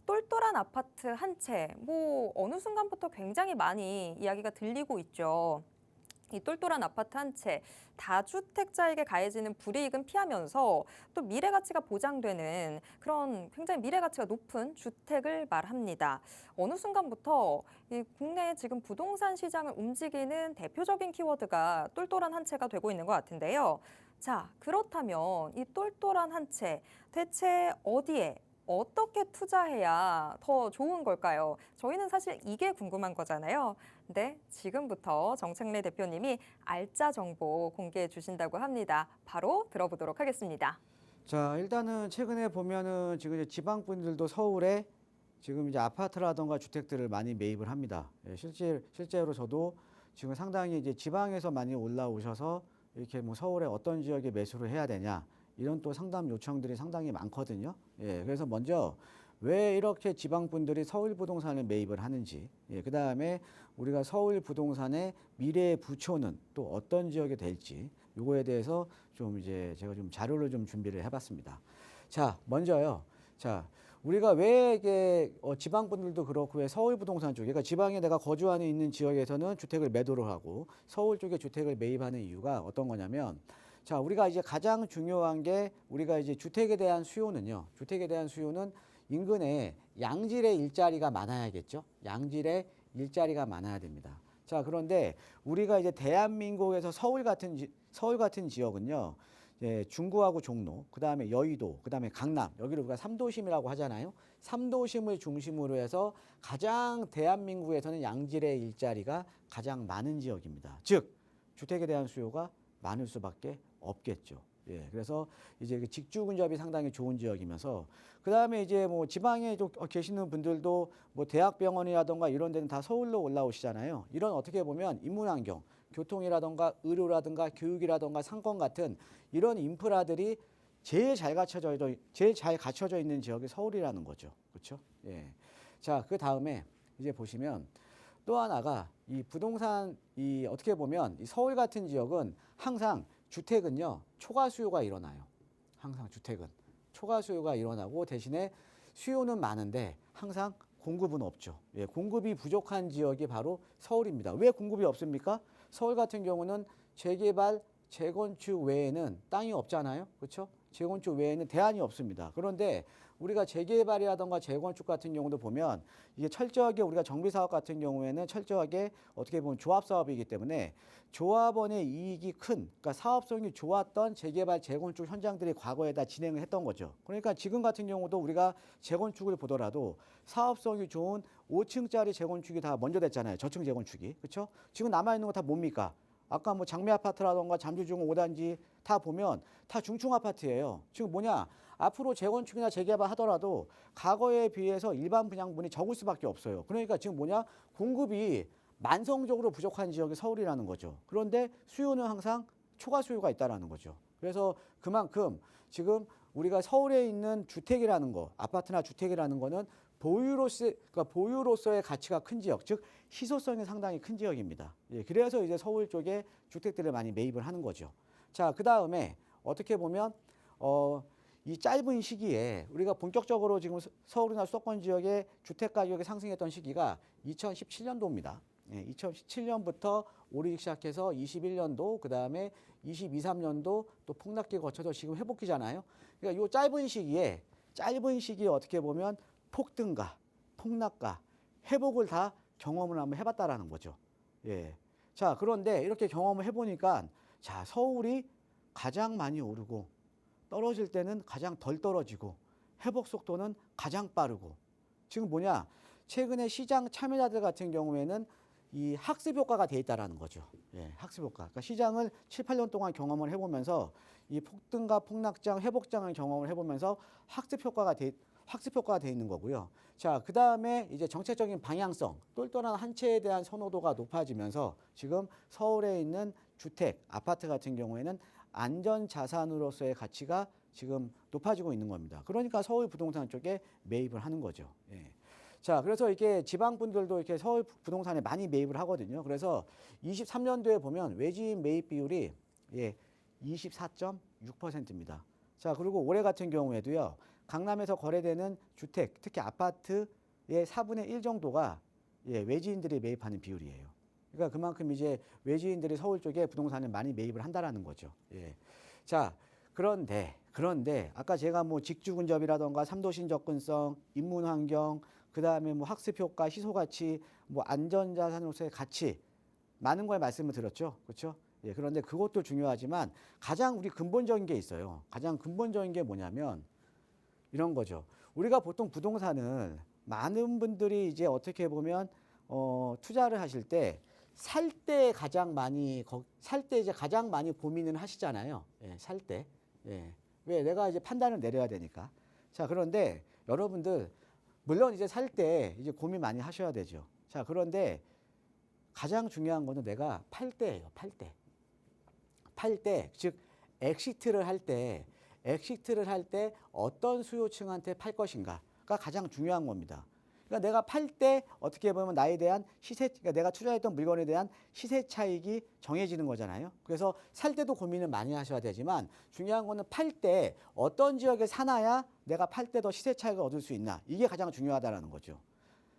똘똘한 아파트 한 채, 어느 순간부터 굉장히 많이 이야기가 들리고 있죠. 이 똘똘한 아파트 한 채, 다주택자에게 가해지는 불이익은 피하면서 또 미래 가치가 보장되는 그런 굉장히 미래 가치가 높은 주택을 말합니다. 어느 순간부터 이 국내 지금 부동산 시장을 움직이는 대표적인 키워드가 똘똘한 한 채가 되고 있는 것 같은데요. 자, 그렇다면 이 똘똘한 한 채, 대체 어디에 어떻게 투자해야 더 좋은 걸까요? 저희는 사실 이게 궁금한 거잖아요. 근데 지금부터 정책래 대표님이 알짜 정보 공개해 주신다고 합니다. 바로 들어보도록 하겠습니다. 자, 일단은 최근에 보면은 지금 이제 지방 분들도 서울에 지금 이제 아파트라던가 주택들을 많이 매입을 합니다. 예, 실제로 저도 지금 상당히 이제 지방에서 많이 올라오셔서 이렇게 뭐 서울에 어떤 지역에 매수를 해야 되냐 이런 또 상담 요청들이 상당히 많거든요. 예, 그래서 먼저 왜 이렇게 지방 분들이 서울 부동산을 매입을 하는지, 예, 그 다음에 우리가 서울 부동산의 미래의 부초는 또 어떤 지역이 될지, 요거에 대해서 좀 이제 제가 좀 자료를 좀 준비를 해봤습니다. 자, 먼저요. 자, 우리가 왜 이게 지방 분들도 그렇고 왜 서울 부동산 쪽에, 그러니까 지방에 내가 거주하는 있는 지역에서는 주택을 매도를 하고 서울 쪽에 주택을 매입하는 이유가 어떤 거냐면, 자, 우리가 이제 가장 중요한 게 우리가 이제 주택에 대한 수요는요. 주택에 대한 수요는 인근에 양질의 일자리가 많아야겠죠. 양질의 일자리가 많아야 됩니다. 자, 그런데 우리가 이제 대한민국에서 서울 같은 지역은요. 예, 중구하고 종로, 그다음에 여의도, 그다음에 강남, 여기를 우리가 삼도심이라고 하잖아요. 삼도심을 중심으로 해서 가장 대한민국에서는 양질의 일자리가 가장 많은 지역입니다. 즉, 주택에 대한 수요가 많을 수밖에 없겠죠. 예, 그래서 이제 그 직주 근접이 상당히 좋은 지역이면서 그다음에 이제 뭐 지방에 좀 계시는 분들도 뭐 대학병원이라던가 이런 데는 다 서울로 올라오시잖아요. 이런 어떻게 보면 인문환경, 교통이라던가 의료라든가 교육이라던가 상권 같은 이런 인프라들이 제일 잘 갖춰져 있는 지역이 서울이라는 거죠. 그렇죠? 예. 자, 그 다음에 이제 보시면 또 하나가 이 부동산 이 어떻게 보면 이 서울 같은 지역은 항상 주택은요 초과 수요가 일어나요. 항상 주택은 초과 수요가 일어나고 대신에 수요는 많은데 항상 공급은 없죠. 예, 공급이 부족한 지역이 바로 서울입니다. 왜 공급이 없습니까? 서울 같은 경우는 재개발, 재건축 외에는 땅이 없잖아요. 그렇죠? 재건축 외에는 대안이 없습니다. 그런데 우리가 재개발이라던가 재건축 같은 경우도 보면 이게 철저하게 우리가 정비사업 같은 경우에는 철저하게 어떻게 보면 조합사업이기 때문에 조합원의 이익이 큰, 그러니까 사업성이 좋았던 재개발, 재건축 현장들이 과거에 다 진행을 했던 거죠. 그러니까 지금 같은 경우도 우리가 재건축을 보더라도 사업성이 좋은 5층짜리 재건축이 다 먼저 됐잖아요. 저층 재건축이. 그렇죠? 지금 남아있는 거 다 뭡니까? 아까 뭐 장미 아파트라던가 잠주중 5단지 다 보면 다 중층 아파트예요. 지금 뭐냐? 앞으로 재건축이나 재개발 하더라도 과거에 비해서 일반 분양분이 적을 수밖에 없어요. 그러니까 지금 뭐냐? 공급이 만성적으로 부족한 지역이 서울이라는 거죠. 그런데 수요는 항상 초과 수요가 있다라는 거죠. 그래서 그만큼 지금 우리가 서울에 있는 주택이라는 거, 아파트나 주택이라는 거는 그러니까 보유로서의 가치가 큰 지역, 즉 희소성이 상당히 큰 지역입니다. 예, 그래서 이제 서울 쪽에 주택들을 많이 매입을 하는 거죠. 자, 그 다음에 어떻게 보면 이 짧은 시기에 우리가 본격적으로 지금 서울이나 수도권 지역의 주택 가격이 상승했던 시기가 2017년도입니다. 예, 2017년부터 오르기 시작해서 21년도, 그 다음에 22, 3년도 또 폭락기 거쳐서 지금 회복기잖아요. 그러니까 이 짧은 시기에 어떻게 보면 폭등가, 폭락가, 회복을 다 경험을 한번 해봤다라는 거죠. 예. 자, 그런데 이렇게 경험을 해보니까 자, 서울이 가장 많이 오르고 떨어질 때는 가장 덜 떨어지고 회복 속도는 가장 빠르고 지금 뭐냐? 최근에 시장 참여자들 같은 경우에는 이 학습 효과가 돼 있다라는 거죠. 예, 학습 효과. 그러니까 시장을 7, 8년 동안 경험을 해보면서 이 폭등과 폭락장, 회복장을 경험을 해보면서 학습 효과가 돼 있는 거고요. 자, 그 다음에 이제 정책적인 방향성, 똘똘한 한 채에 대한 선호도가 높아지면서 지금 서울에 있는 주택, 아파트 같은 경우에는 안전 자산으로서의 가치가 지금 높아지고 있는 겁니다. 그러니까 서울 부동산 쪽에 매입을 하는 거죠. 예. 자, 그래서 이렇게 지방 분들도 이렇게 서울 부동산에 많이 매입을 하거든요. 그래서 23년도에 보면 외지인 매입 비율이 24.6%입니다. 자, 그리고 올해 같은 경우에도요. 강남에서 거래되는 주택, 특히 아파트의 4분의 1 정도가 외지인들이 매입하는 비율이에요. 그러니까 그만큼 이제 외지인들이 서울 쪽에 부동산을 많이 매입을 한다라는 거죠. 예. 자, 그런데 아까 제가 뭐 직주 근접이라던가 3도신 접근성, 인문 환경, 그다음에 뭐 학습 효과, 희소 가치, 뭐 안전자산으로서의 가치 많은 걸 말씀을 드렸죠. 그렇죠? 예. 그런데 그것도 중요하지만 가장 우리 근본적인 게 있어요. 가장 근본적인 게 뭐냐면 이런 거죠. 우리가 보통 부동산을 많은 분들이 이제 어떻게 보면 투자를 하실 때 살 때 이제 가장 많이 고민을 하시잖아요. 예, 살 때. 예. 왜? 내가 이제 판단을 내려야 되니까. 자, 그런데 여러분들 물론 이제 살 때 이제 고민 많이 하셔야 되죠. 자, 그런데 가장 중요한 거는 내가 팔 때예요. 팔 때, 즉 엑시트를 할 때 어떤 수요층한테 팔 것인가가 가장 중요한 겁니다. 그러니까 내가 팔 때 어떻게 보면 나에 대한 그러니까 내가 투자했던 물건에 대한 시세 차익이 정해지는 거잖아요. 그래서 살 때도 고민을 많이 하셔야 되지만 중요한 거는 팔 때 어떤 지역에 사놔야 내가 팔 때 더 시세 차익을 얻을 수 있나. 이게 가장 중요하다라는 거죠.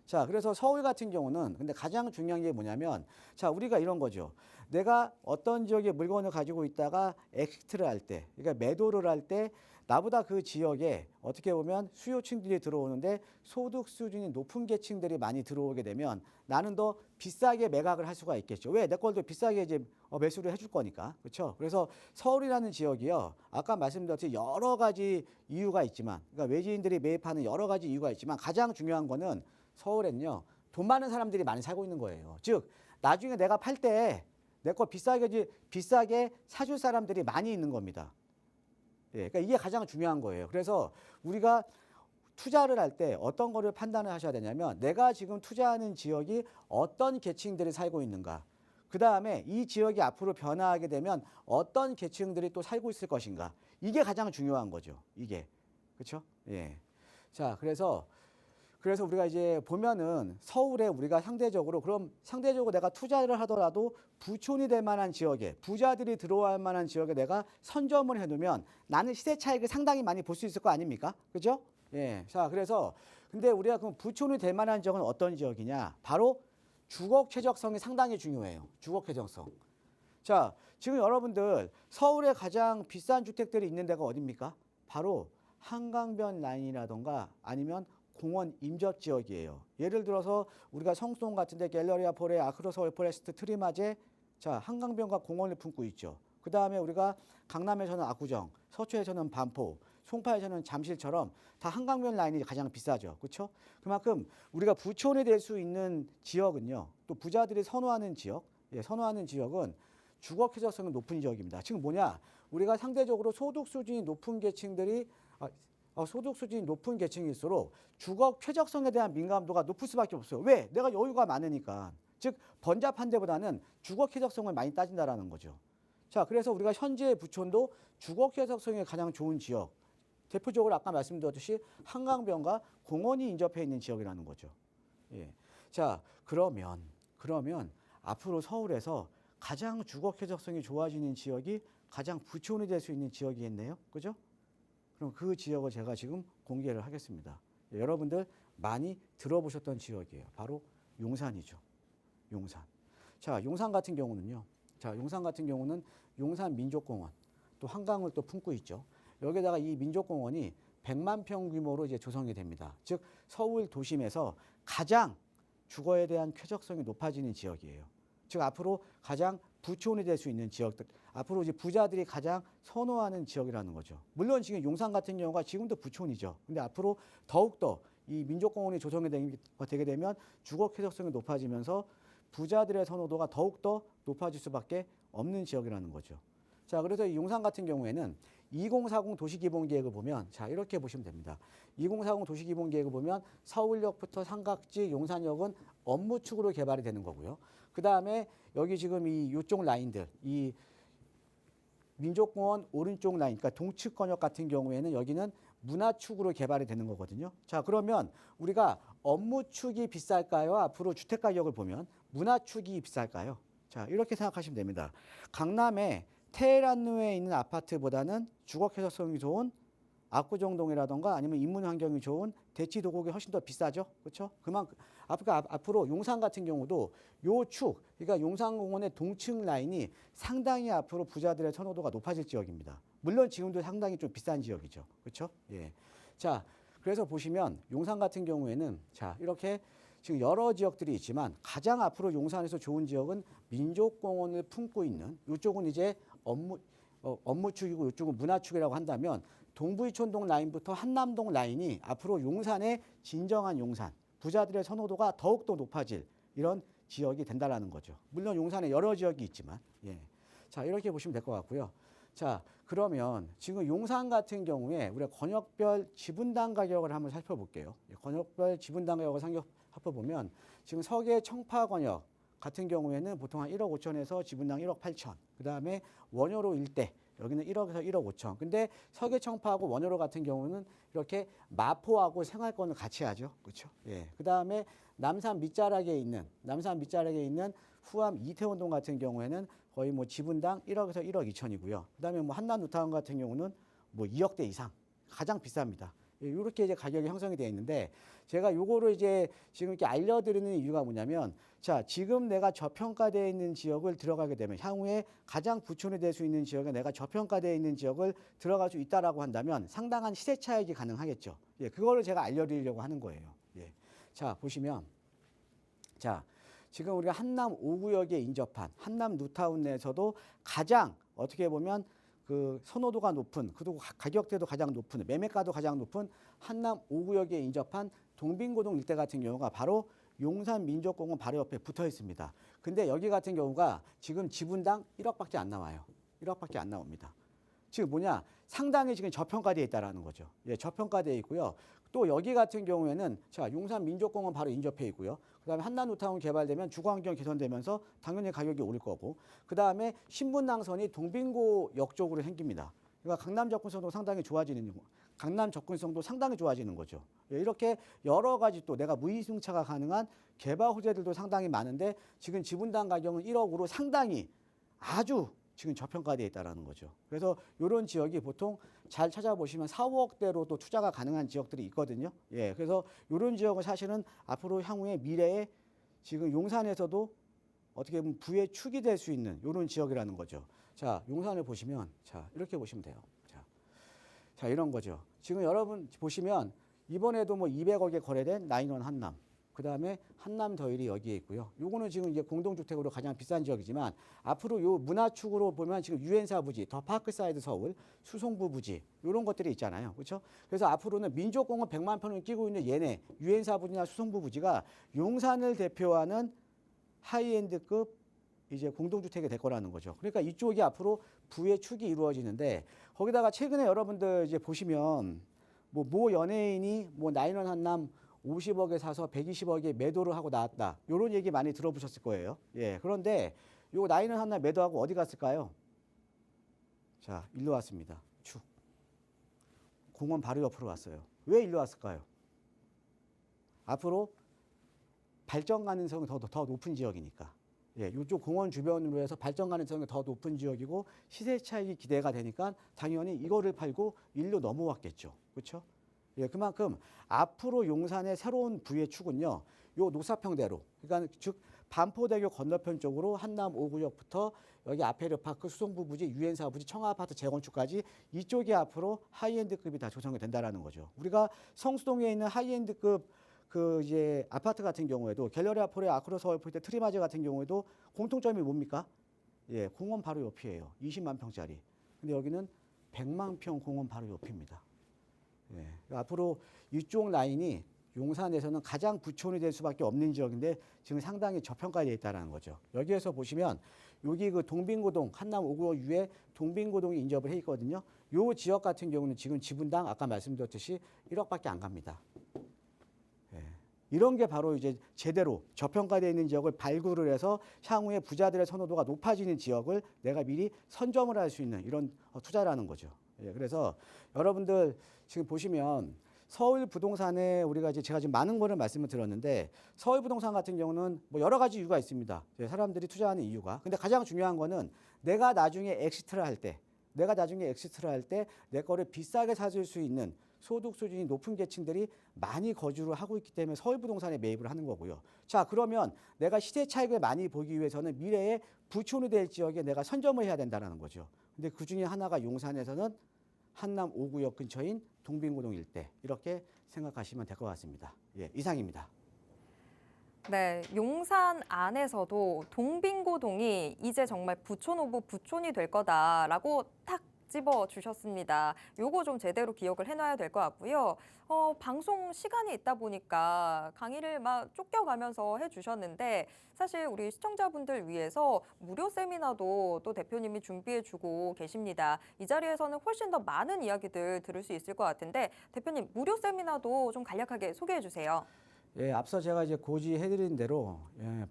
자, 그래서 서울 같은 경우는 근데 가장 중요한 게 뭐냐면 자, 우리가 이런 거죠. 내가 어떤 지역에 물건을 가지고 있다가 엑시트를 할 때, 그러니까 매도를 할 때 나보다 그 지역에 어떻게 보면 수요층들이 들어오는데 소득 수준이 높은 계층들이 많이 들어오게 되면 나는 더 비싸게 매각을 할 수가 있겠죠. 왜? 내 걸도 비싸게 이제 매수를 해줄 거니까. 그렇죠? 그래서 서울이라는 지역이요. 아까 말씀드렸듯이 여러 가지 이유가 있지만 그러니까 외지인들이 매입하는 여러 가지 이유가 있지만 가장 중요한 거는 서울에는요. 돈 많은 사람들이 많이 살고 있는 거예요. 즉 나중에 내가 팔 때 내 거 비싸게 사줄 사람들이 많이 있는 겁니다. 예, 그러니까 이게 가장 중요한 거예요. 그래서 우리가 투자를 할 때 어떤 거를 판단을 하셔야 되냐면 내가 지금 투자하는 지역이 어떤 계층들이 살고 있는가. 그 다음에 이 지역이 앞으로 변화하게 되면 어떤 계층들이 또 살고 있을 것인가. 이게 가장 중요한 거죠. 이게. 그렇죠? 예. 자, 그래서 우리가 이제 보면은 서울에 우리가 상대적으로 내가 투자를 하더라도 부촌이 될 만한 지역에 부자들이 들어갈 만한 지역에 내가 선점을 해놓으면 나는 시세 차익을 상당히 많이 볼 수 있을 거 아닙니까? 그죠? 예. 자, 그래서 근데 우리가 그럼 부촌이 될 만한 지역은 어떤 지역이냐? 바로 주거 쾌적성이 상당히 중요해요. 주거 쾌적성. 자, 지금 여러분들 서울에 가장 비싼 주택들이 있는 데가 어딥니까? 바로 한강변 라인이라던가 아니면 공원 임접 지역이에요. 예를 들어서 우리가 성수동 같은데 갤러리아 포레, 아크로서울 포레스트, 트리마제, 자 한강변과 공원을 품고 있죠. 그 다음에 우리가 강남에서는 압구정, 서초에서는 반포, 송파에서는 잠실처럼 다 한강변 라인이 가장 비싸죠. 그렇죠? 그만큼 우리가 부촌이 될 수 있는 지역은요. 또 부자들이 선호하는 지역은 주거 쾌적성이 높은 지역입니다. 지금 뭐냐? 우리가 상대적으로 소득 수준이 높은 계층일수록 주거 쾌적성에 대한 민감도가 높을 수밖에 없어요. 왜? 내가 여유가 많으니까. 즉 번잡한 데보다는 주거 쾌적성을 많이 따진다라는 거죠. 자, 그래서 우리가 현재 부촌도 주거 쾌적성이 가장 좋은 지역. 대표적으로 아까 말씀드렸듯이 한강변과 공원이 인접해 있는 지역이라는 거죠. 예. 자, 그러면 앞으로 서울에서 가장 주거 쾌적성이 좋아지는 지역이 가장 부촌이 될 수 있는 지역이겠네요. 그죠? 그럼 그 지역을 제가 지금 공개를 하겠습니다. 여러분들 많이 들어보셨던 지역이에요. 바로 용산이죠. 용산. 자, 용산 같은 경우는 용산 민족공원, 또 한강을 또 품고 있죠. 여기다가 이 민족공원이 100만 평 규모로 이제 조성이 됩니다. 즉 서울 도심에서 가장 주거에 대한 쾌적성이 높아지는 지역이에요. 즉 앞으로 가장 부촌이 될 수 있는 지역들, 앞으로 이제 부자들이 가장 선호하는 지역이라는 거죠. 물론 지금 용산 같은 경우가 지금도 부촌이죠. 근데 앞으로 더욱더 이 민족공원이 조성이 되게 되면 주거 쾌적성이 높아지면서 부자들의 선호도가 더욱더 높아질 수밖에 없는 지역이라는 거죠. 자, 그래서 이 용산 같은 경우에는 2040 도시기본계획을 보면 자, 이렇게 보시면 됩니다. 2040 도시기본계획을 보면 서울역부터 삼각지, 용산역은 업무축으로 개발이 되는 거고요. 그 다음에 여기 지금 이쪽 라인들, 이 민족공원 오른쪽 라인, 그러니까 동측권역 같은 경우에는 여기는 문화축으로 개발이 되는 거거든요. 자, 그러면 우리가 업무축이 비쌀까요? 앞으로 주택가격을 보면 문화축이 비쌀까요? 자, 이렇게 생각하시면 됩니다. 강남의 테헤란로에 있는 아파트보다는 주거 쾌적성이 좋은 압구정동이라던가 아니면 인문 환경이 좋은 대치 도곡이 훨씬 더 비싸죠. 그렇죠? 그만큼 앞으로 용산 같은 경우도 요 축, 그러니까 용산공원의 동층 라인이 상당히 앞으로 부자들의 선호도가 높아질 지역입니다. 물론 지금도 상당히 좀 비싼 지역이죠. 그렇죠? 예. 자, 그래서 보시면 용산 같은 경우에는 자, 이렇게 지금 여러 지역들이 있지만 가장 앞으로 용산에서 좋은 지역은 민족공원을 품고 있는 이쪽은 이제 업무축이고 이쪽은 문화축이라고 한다면 동부이촌동 라인부터 한남동 라인이 앞으로 용산의 진정한 용산, 부자들의 선호도가 더욱더 높아질 이런 지역이 된다라는 거죠. 물론 용산에 여러 지역이 있지만, 예. 자, 이렇게 보시면 될 것 같고요. 자, 그러면 지금 용산 같은 경우에 우리가 권역별 지분당 가격을 한번 살펴볼게요. 예, 권역별 지분당 가격을 살펴보면 지금 서계 청파 권역 같은 경우에는 보통 한 1억 5천에서 지분당 1억 8천. 그 다음에 원효로 일대 여기는 1억에서 1억 5천. 근데 서계 청파하고 원효로 같은 경우는 이렇게 마포하고 생활권을 같이 하죠. 그렇죠? 예. 그 다음에 남산 밑자락에 있는 후암 이태원동 같은 경우에는 거의 뭐 지분당 1억에서 1억 2천이고요. 그 다음에 뭐 한남 뉴타운 같은 경우는 뭐 2억대 이상 가장 비쌉니다. 이렇게 이제 가격이 형성이 되어 있는데 제가 요거를 이제 지금 이렇게 알려드리는 이유가 뭐냐면 자, 지금 내가 저평가되어 있는 지역을 들어가게 되면 향후에 가장 부촌이 될 수 있는 지역에 내가 저평가되어 있는 지역을 들어갈 수 있다라고 한다면 상당한 시세 차익이 가능하겠죠. 예, 그거를 제가 알려드리려고 하는 거예요. 예. 자, 보시면 자, 지금 우리가 한남 5구역에 인접한 한남 뉴타운 내에서도 가장 어떻게 보면 그 선호도가 높은 그리고 가격대도 가장 높은 매매가도 가장 높은 한남 5구역에 인접한 동빙고동 일대 같은 경우가 바로 용산 민족공원 바로 옆에 붙어 있습니다. 근데 여기 같은 경우가 지금 지분당 1억밖에 안 나와요. 1억밖에 안 나옵니다. 지금 뭐냐? 상당히 지금 저평가되어 있다라는 거죠. 예, 저평가되어 있고요. 또 여기 같은 경우에는 자, 용산 민족공원 바로 인접해 있고요. 그다음에 한남 뉴타운 개발되면 주거환경 개선되면서 당연히 가격이 오를 거고. 그다음에 신분당선이 동빙고역 쪽으로 생깁니다. 그러니까 강남 접근성도 상당히 좋아지는 거죠. 예, 이렇게 여러 가지 또 내가 무이승차가 가능한 개발 호재들도 상당히 많은데 지금 지분당 가격은 1억으로 상당히 아주 지금 저평가되어 있다는 거죠. 그래서 이런 지역이 보통 잘 찾아보시면 4, 5억대로도 투자가 가능한 지역들이 있거든요. 예, 그래서 이런 지역은 사실은 앞으로 향후에 미래에 지금 용산에서도 어떻게 보면 부의 축이 될 수 있는 이런 지역이라는 거죠. 자, 용산을 보시면 자, 이렇게 보시면 돼요. 자, 이런 거죠. 지금 여러분 보시면 이번에도 뭐 200억에 거래된 나인원 한남. 그다음에 한남 더일이 여기에 있고요. 요거는 지금 이제 공동주택으로 가장 비싼 지역이지만 앞으로 요 문화축으로 보면 지금 유엔사 부지, 더 파크사이드 서울, 수송부 부지 요런 것들이 있잖아요. 그렇죠? 그래서 앞으로는 민족공원 100만 평을 끼고 있는 얘네 유엔사 부지나 수송부 부지가 용산을 대표하는 하이엔드급 이제 공동주택이 될 거라는 거죠. 그러니까 이쪽이 앞으로 부의 축이 이루어지는데 거기다가 최근에 여러분들 이제 보시면 모 연예인이 뭐 나인원 한남 50억에 사서 120억에 매도를 하고 나왔다. 이런 얘기 많이 들어보셨을 거예요. 예. 그런데 요 나인원 한남 매도하고 어디 갔을까요? 자, 일로 왔습니다. 축. 공원 바로 옆으로 왔어요. 왜 일로 왔을까요? 앞으로 발전 가능성이 더 높은 지역이니까. 예, 이쪽 공원 주변으로 해서 발전 가능성이 더 높은 지역이고 시세 차익이 기대가 되니까 당연히 이거를 팔고 일로 넘어왔겠죠. 그렇죠? 예, 그만큼 앞으로 용산의 새로운 부의 축은요. 요 노사평대로 그러니까 즉 반포대교 건너편 쪽으로 한남 5구역부터 여기 아페르파크, 수송부 부지, 유엔사 부지, 청아아파트 재건축까지 이쪽이 앞으로 하이엔드급이 다 조성이 된다라는 거죠. 우리가 성수동에 있는 하이엔드급 그 이제 아파트 같은 경우에도 갤러리 아포레, 아크로 서울 포인트, 트리마즈 같은 경우에도 공통점이 뭡니까? 예, 공원 바로 옆이에요. 20만 평짜리. 근데 여기는 100만 평 공원 바로 옆입니다. 예, 앞으로 이쪽 라인이 용산에서는 가장 부촌이 될 수밖에 없는 지역인데 지금 상당히 저평가되어 있다는 거죠. 여기에서 보시면 여기 그 동빙고동 한남 5구역 위에 동빙고동이 인접을 해 있거든요. 요 지역 같은 경우는 지금 지분당 아까 말씀드렸듯이 1억밖에 안 갑니다. 예, 이런 게 바로 이제 제대로 저평가되어 있는 지역을 발굴을 해서 향후에 부자들의 선호도가 높아지는 지역을 내가 미리 선점을 할 수 있는 이런 투자라는 거죠. 예, 그래서 여러분들 지금 보시면 서울 부동산에 우리가 이제 제가 지금 많은 거를 말씀을 드렸는데 서울 부동산 같은 경우는 뭐 여러 가지 이유가 있습니다. 사람들이 투자하는 이유가. 근데 가장 중요한 거는 내가 나중에 엑시트를 할 때 내 거를 비싸게 사줄 수 있는 소득 수준이 높은 계층들이 많이 거주를 하고 있기 때문에 서울 부동산에 매입을 하는 거고요. 자, 그러면 내가 시세 차익을 많이 보기 위해서는 미래에 부촌이 될 지역에 내가 선점을 해야 된다는 거죠. 근데 그 중에 하나가 용산에서는 한남 5구역 근처인 동빙고동 일대 이렇게 생각하시면 될 것 같습니다. 예, 이상입니다. 네, 용산 안에서도 동빙고동이 이제 정말 부촌 오브 부촌이 될 거다라고 탁 집어 주셨습니다. 요거 좀 제대로 기억을 해놔야 될 것 같고요. 방송 시간이 있다 보니까 강의를 막 쫓겨가면서 해주셨는데 사실 우리 시청자분들 위해서 무료 세미나도 또 대표님이 준비해주고 계십니다. 이 자리에서는 훨씬 더 많은 이야기들 들을 수 있을 것 같은데 대표님 무료 세미나도 좀 간략하게 소개해 주세요. 예, 앞서 제가 이제 고지해드린 대로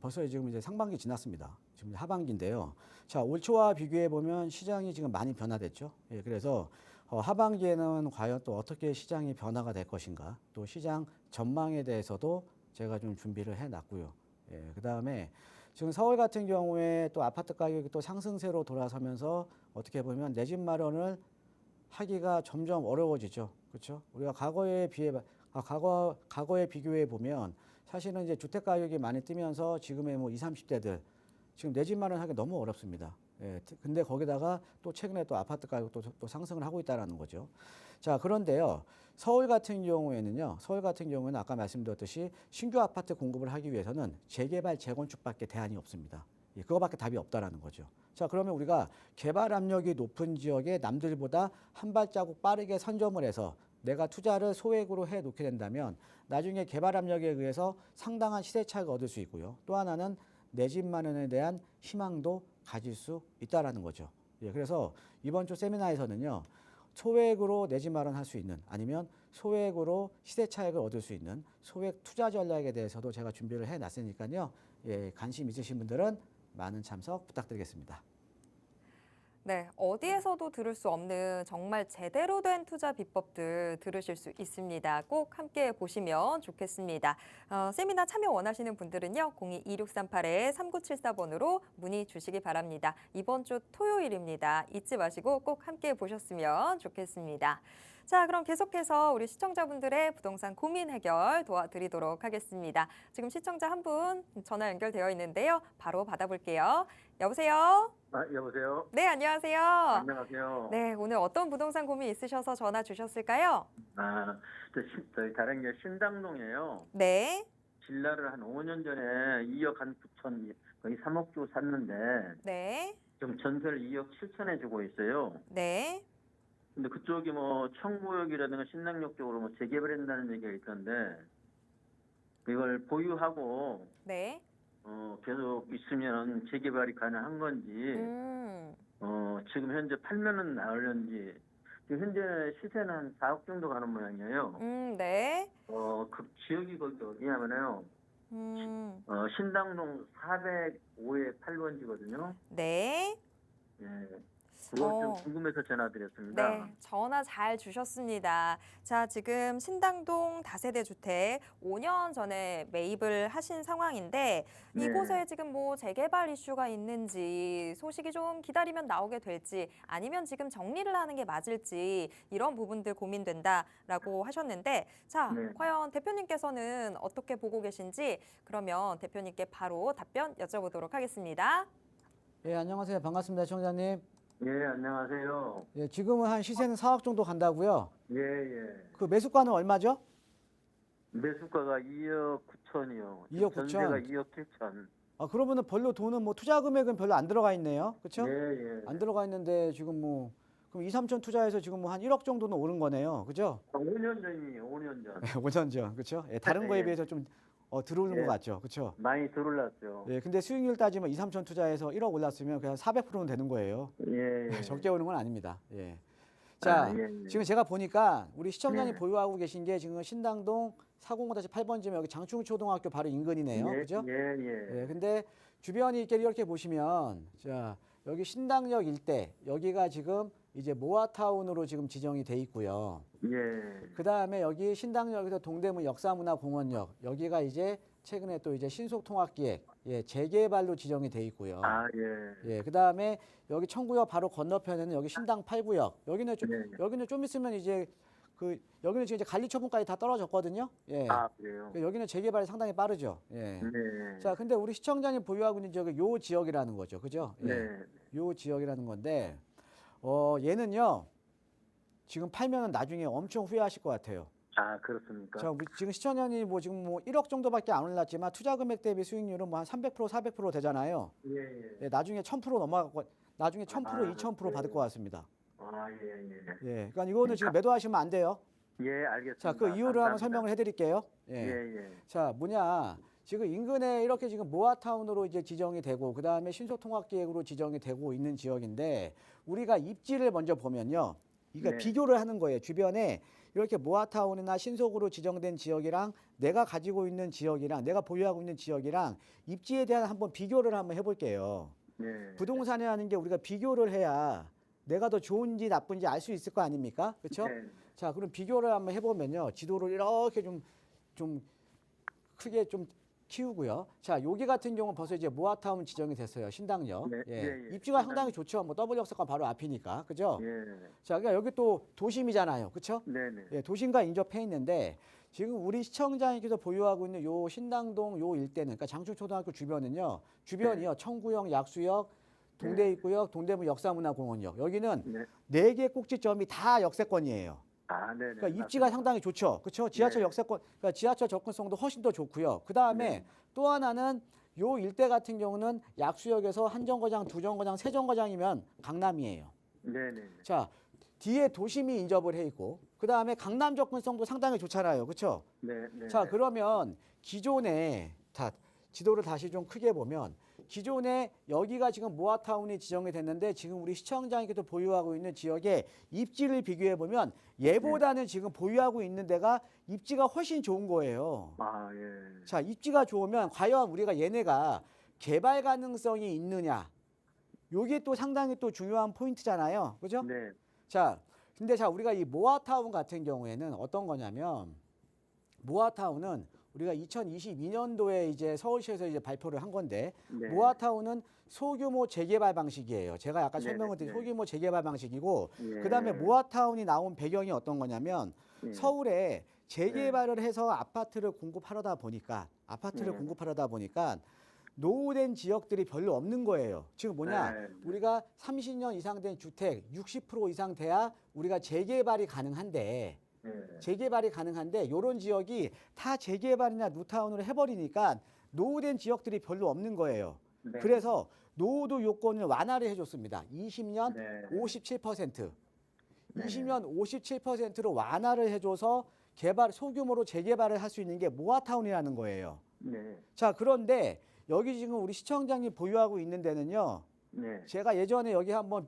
벌써 지금 이제 상반기 지났습니다. 지금 하반기인데요. 자, 올 초와 비교해 보면 시장이 지금 많이 변화됐죠. 예, 그래서 하반기에는 과연 또 어떻게 시장이 변화가 될 것인가, 또 시장 전망에 대해서도 제가 좀 준비를 해놨고요. 예, 그 다음에 지금 서울 같은 경우에 또 아파트 가격이 또 상승세로 돌아서면서 어떻게 보면 내 집 마련을 하기가 점점 어려워지죠. 그렇죠? 우리가 과거에 비교해 보면 사실은 이제 주택 가격이 많이 뛰면서 지금의 뭐 20, 30대들 지금 내 집 마련하기 너무 어렵습니다. 예, 근데 거기다가 또 최근에 또 아파트 가격도 또 상승을 하고 있다라는 거죠. 자, 그런데요. 서울 같은 경우에는 아까 말씀드렸듯이 신규 아파트 공급을 하기 위해서는 재개발, 재건축밖에 대안이 없습니다. 예, 그거밖에 답이 없다라는 거죠. 자, 그러면 우리가 개발 압력이 높은 지역에 남들보다 한 발자국 빠르게 선점을 해서 내가 투자를 소액으로 해 놓게 된다면 나중에 개발 압력에 의해서 상당한 시세 차익을 얻을 수 있고요. 또 하나는 내 집 마련에 대한 희망도 가질 수 있다라는 거죠. 예, 그래서 이번 주 세미나에서는요. 소액으로 내 집 마련할 수 있는 아니면 소액으로 시세 차익을 얻을 수 있는 소액 투자 전략에 대해서도 제가 준비를 해 놨으니까요. 예, 관심 있으신 분들은 많은 참석 부탁드리겠습니다. 네, 어디에서도 들을 수 없는 정말 제대로 된 투자 비법들 들으실 수 있습니다. 꼭 함께 보시면 좋겠습니다. 세미나 참여 원하시는 분들은요. 02-2638-3974번으로 문의 주시기 바랍니다. 이번 주 토요일입니다. 잊지 마시고 꼭 함께 보셨으면 좋겠습니다. 자, 그럼 계속해서 우리 시청자분들의 부동산 고민 해결 도와드리도록 하겠습니다. 지금 시청자 한 분 전화 연결되어 있는데요. 바로 받아볼게요. 여보세요? 여보세요. 네, 안녕하세요. 안녕하세요. 네, 오늘 어떤 부동산 고민 있으셔서 전화 주셨을까요? 저희 다른 게 신당동이에요. 네, 빌라를 한 5년 전에 2억 한 9천, 거의 3억 주고 샀는데 네, 지금 전세를 2억 7천에 주고 있어요. 네, 근데 그쪽이 뭐 청구역이라든가 신당역 쪽으로 뭐 재개발한다는 얘기가 있던데 이걸 보유하고 네. 계속 있으면 재개발이 가능한 건지 지금 현재 팔면은 나을런지 지금 현재 시세는 한 4억 정도 가는 모양이에요. 네. 그 지역이 거기 어디냐면요. 신당동 405에 8번지거든요. 네. 예. 그거 좀 어. 궁금해서 전화드렸습니다. 네, 전화 잘 주셨습니다. 자, 지금 신당동 다세대 주택 5년 전에 매입을 하신 상황인데 네. 이곳에 지금 뭐 재개발 이슈가 있는지 소식이 좀 기다리면 나오게 될지 아니면 지금 정리를 하는 게 맞을지 이런 부분들 고민된다라고 하셨는데 자, 네. 과연 대표님께서는 어떻게 보고 계신지 그러면 대표님께 바로 답변 여쭤보도록 하겠습니다. 예, 안녕하세요. 반갑습니다, 시청자님. 예, 안녕하세요. 예, 지금은 한 시세는 4억 정도 간다고요. 예, 예. 그 매수가는 얼마죠? 매수가가 2억 9천이요. 2억 9천. 전세가 2억 7천. 아, 그러면은 별로 돈은 뭐 투자 금액은 별로 안 들어가 있네요. 그렇죠? 예, 예. 안 들어가 있는데 지금 뭐 그럼 2, 3천 투자해서 지금 뭐 한 1억 정도는 오른 거네요. 그죠? 5년 전이에요, 5년 전. 5년 전. 그렇죠? 예, 다른 거에 예. 비해서 좀 들어오는 예. 것 같죠. 그렇죠? 많이 들어올랐죠. 예, 근데 수익률 따지면 2, 3천 투자해서 1억 올랐으면 그냥 400%는 되는 거예요. 예, 예. 적게 오는 건 아닙니다. 예. 자, 예, 예. 지금 제가 보니까 우리 시청자님 네. 보유하고 계신 게 지금 신당동 405-8번지면 여기 장충초등학교 바로 인근이네요. 예, 그죠? 예, 예. 예, 근데 주변이 이렇게 보시면 자, 여기 신당역 일대 여기가 지금 이제 모아타운으로 지금 지정이 돼 있고요. 예. 그 다음에 여기 신당역에서 동대문 역사문화공원역 여기가 이제 최근에 또 이제 신속통합기획 재개발로 지정이 돼 있고요. 아, 예. 예, 그 다음에 여기 청구역 바로 건너편에는 여기 신당 8구역 여기는 예. 여기는 좀 있으면 이제 여기는 지금 이제 관리 처분까지 다 떨어졌거든요. 예. 아, 그래요? 여기는 재개발이 상당히 빠르죠. 예. 네. 자, 근데 우리 시청자님 보유하고 있는 지역이 요 지역이라는 거죠. 그죠? 예. 네. 요 지역이라는 건데, 얘는요, 지금 팔면은 나중에 엄청 후회하실 것 같아요. 아, 그렇습니까? 자, 우리 지금 시청자님이 뭐 지금 뭐 1억 정도밖에 안 올랐지만 투자 금액 대비 수익률은 뭐 한 300%, 400% 되잖아요. 예, 예. 예, 나중에 1000% 넘어가고, 나중에 1000%, 아, 2000% 받을 것 같습니다. 아, 예, 예. 예. 그러니까 이거는 지금 매도하시면 안 돼요. 예, 알겠습니다. 자, 그 이유를 한번 감사합니다. 설명을 해드릴게요. 예, 예. 예. 자, 지금 인근에 이렇게 지금 모아타운으로 이제 지정이 되고, 그 다음에 신속통합계획으로 지정이 되고 있는 지역인데, 우리가 입지를 먼저 보면요. 이거 네. 비교를 하는 거예요. 주변에 이렇게 모아타운이나 신속으로 지정된 지역이랑 내가 가지고 있는 지역이랑 내가 보유하고 있는 지역이랑 입지에 대한 한번 비교를 한번 해볼게요. 네. 부동산이라는 게 우리가 비교를 해야 내가 더 좋은지 나쁜지 알 수 있을 거 아닙니까? 그렇죠? 네. 자, 그럼 비교를 한번 해보면요. 지도를 이렇게 좀 크게 좀 키우고요. 자, 여기 같은 경우는 벌써 이제 모아타운 지정이 됐어요. 신당역. 네, 예. 예, 예. 입지가 상당히 좋죠. 뭐 더블 역세권 바로 앞이니까. 그죠? 예. 자, 그러니까 여기 또 도심이잖아요. 그렇죠? 네, 네. 예, 도심과 인접해 있는데 지금 우리 시청자님께서 보유하고 있는 요 신당동 요 일대는 그러니까 장충초등학교 주변은요. 주변이요. 청구역, 약수역, 동대입구역, 동대문 역사문화공원역. 여기는 네. 네 개 꼭지점이 다 역세권이에요. 아, 네, 네. 그러니까 입지가 상당히 좋죠. 그렇죠? 지하철 네. 역세권, 그러니까 지하철 접근성도 훨씬 더 좋고요. 그 다음에 네. 또 하나는 요 일대 같은 경우는 약수역에서 한 정거장, 두 정거장, 세 정거장이면 강남이에요. 네, 네. 자, 뒤에 도심이 인접을 해 있고, 그 다음에 강남 접근성도 상당히 좋잖아요. 그렇죠? 네, 네. 자, 그러면 기존에 지도를 다시 좀 크게 보면 기존에 여기가 지금 모아타운이 지정이 됐는데 지금 우리 시청자님께서 보유하고 있는 지역의 입지를 비교해 보면 얘보다는 지금 보유하고 있는 데가 입지가 훨씬 좋은 거예요. 아, 예. 자, 입지가 좋으면 과연 우리가 얘네가 개발 가능성이 있느냐? 요게 또 상당히 또 중요한 포인트잖아요. 그죠? 네. 자, 근데 우리가 이 모아타운 같은 경우에는 어떤 거냐면 모아타운은 우리가 2022년도에 이제 서울시에서 이제 발표를 한 건데 네. 모아타운은 소규모 재개발 방식이에요. 제가 아까 네, 설명을 드린 네. 소규모 재개발 방식이고 예. 그다음에 모아타운이 나온 배경이 어떤 거냐면 예. 서울에 재개발을 해서 아파트를 공급하려다 보니까 노후된 지역들이 별로 없는 거예요. 지금 뭐냐? 네. 우리가 30년 이상 된 주택 60% 이상 돼야 우리가 재개발이 가능한데 예. 재개발이 가능한데 이런 지역이 다 재개발이나 뉴타운으로 해버리니까 노후된 지역들이 별로 없는 거예요. 네. 그래서 노후도 요건을 완화를 해줬습니다. 20년 네. 57%, 네. 20년 57%로 완화를 해줘서 소규모로 재개발을 할 수 있는 게 모아타운이라는 거예요. 네. 자, 그런데 여기 지금 우리 시청장님 보유하고 있는 데는요. 네. 제가 예전에 여기 한번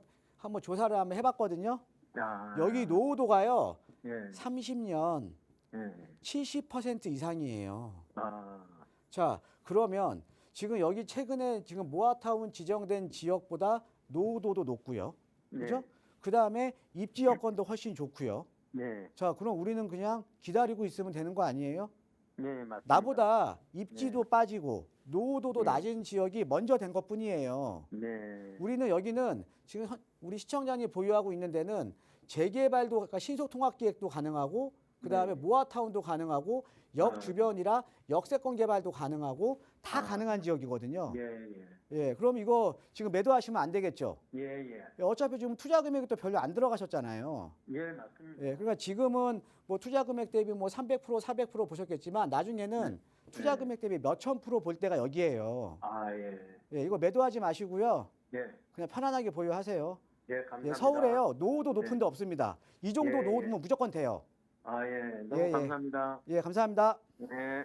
조사를 한번 해봤거든요. 아. 여기 노후도가요. 예. 30년 예. 70% 이상이에요. 아. 자, 그러면 지금 여기 최근에 지금 모아타운 지정된 지역보다 노후도도 높고요. 그죠? 네. 그다음에 입지 여건도 훨씬 좋고요. 네. 자, 그럼 우리는 그냥 기다리고 있으면 되는 거 아니에요? 네, 맞습니다. 나보다 입지도 빠지고 노후도도 네. 낮은 지역이 먼저 된 것뿐이에요. 네. 우리는 여기는 지금 우리 시청자님 보유하고 있는 데는 재개발도 그러니까 신속통합계획도 가능하고 그다음에 네. 모아타운도 가능하고 역 아. 주변이라 역세권 개발도 가능하고 다 아. 가능한 지역이거든요. 예, 예. 예, 그럼 이거 지금 매도하시면 안 되겠죠. 예, 예. 어차피 지금 투자 금액이 또 별로 안 들어가셨잖아요. 예, 맞습니다. 예, 그러니까 지금은 뭐 투자 금액 대비 뭐 300%, 400% 보셨겠지만 나중에는 투자 네. 금액 대비 몇천 프로 볼 때가 여기에요. 아, 예. 예, 이거 매도하지 마시고요. 예. 그냥 편안하게 보유하세요. 예, 감사합니다. 예, 서울에요. 노후도 높은 네. 데 없습니다. 이 정도 예, 노후면 예. 무조건 돼요. 아, 예. 너무 예, 예. 감사합니다. 예, 감사합니다. 네.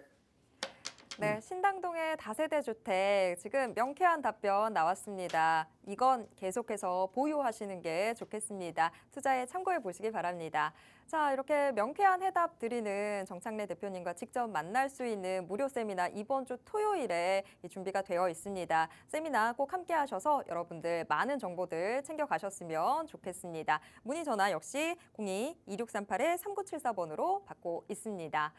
네, 신당동의 다세대 주택 지금 명쾌한 답변 나왔습니다. 이건 계속해서 보유하시는 게 좋겠습니다. 투자에 참고해 보시기 바랍니다. 자, 이렇게 명쾌한 해답 드리는 정창래 대표님과 직접 만날 수 있는 무료 세미나 이번 주 토요일에 준비가 되어 있습니다. 세미나 꼭 함께 하셔서 여러분들 많은 정보들 챙겨가셨으면 좋겠습니다. 문의 전화 역시 02-2638-3974번으로 받고 있습니다.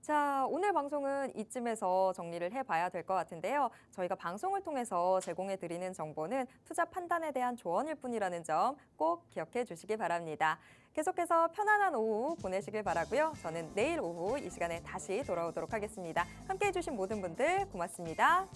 자, 오늘 방송은 이쯤에서 정리를 해봐야 될 것 같은데요. 저희가 방송을 통해서 제공해드리는 정보는 투자 판단에 대한 조언일 뿐이라는 점 꼭 기억해 주시기 바랍니다. 계속해서 편안한 오후 보내시길 바라고요. 저는 내일 오후 이 시간에 다시 돌아오도록 하겠습니다. 함께해 주신 모든 분들 고맙습니다.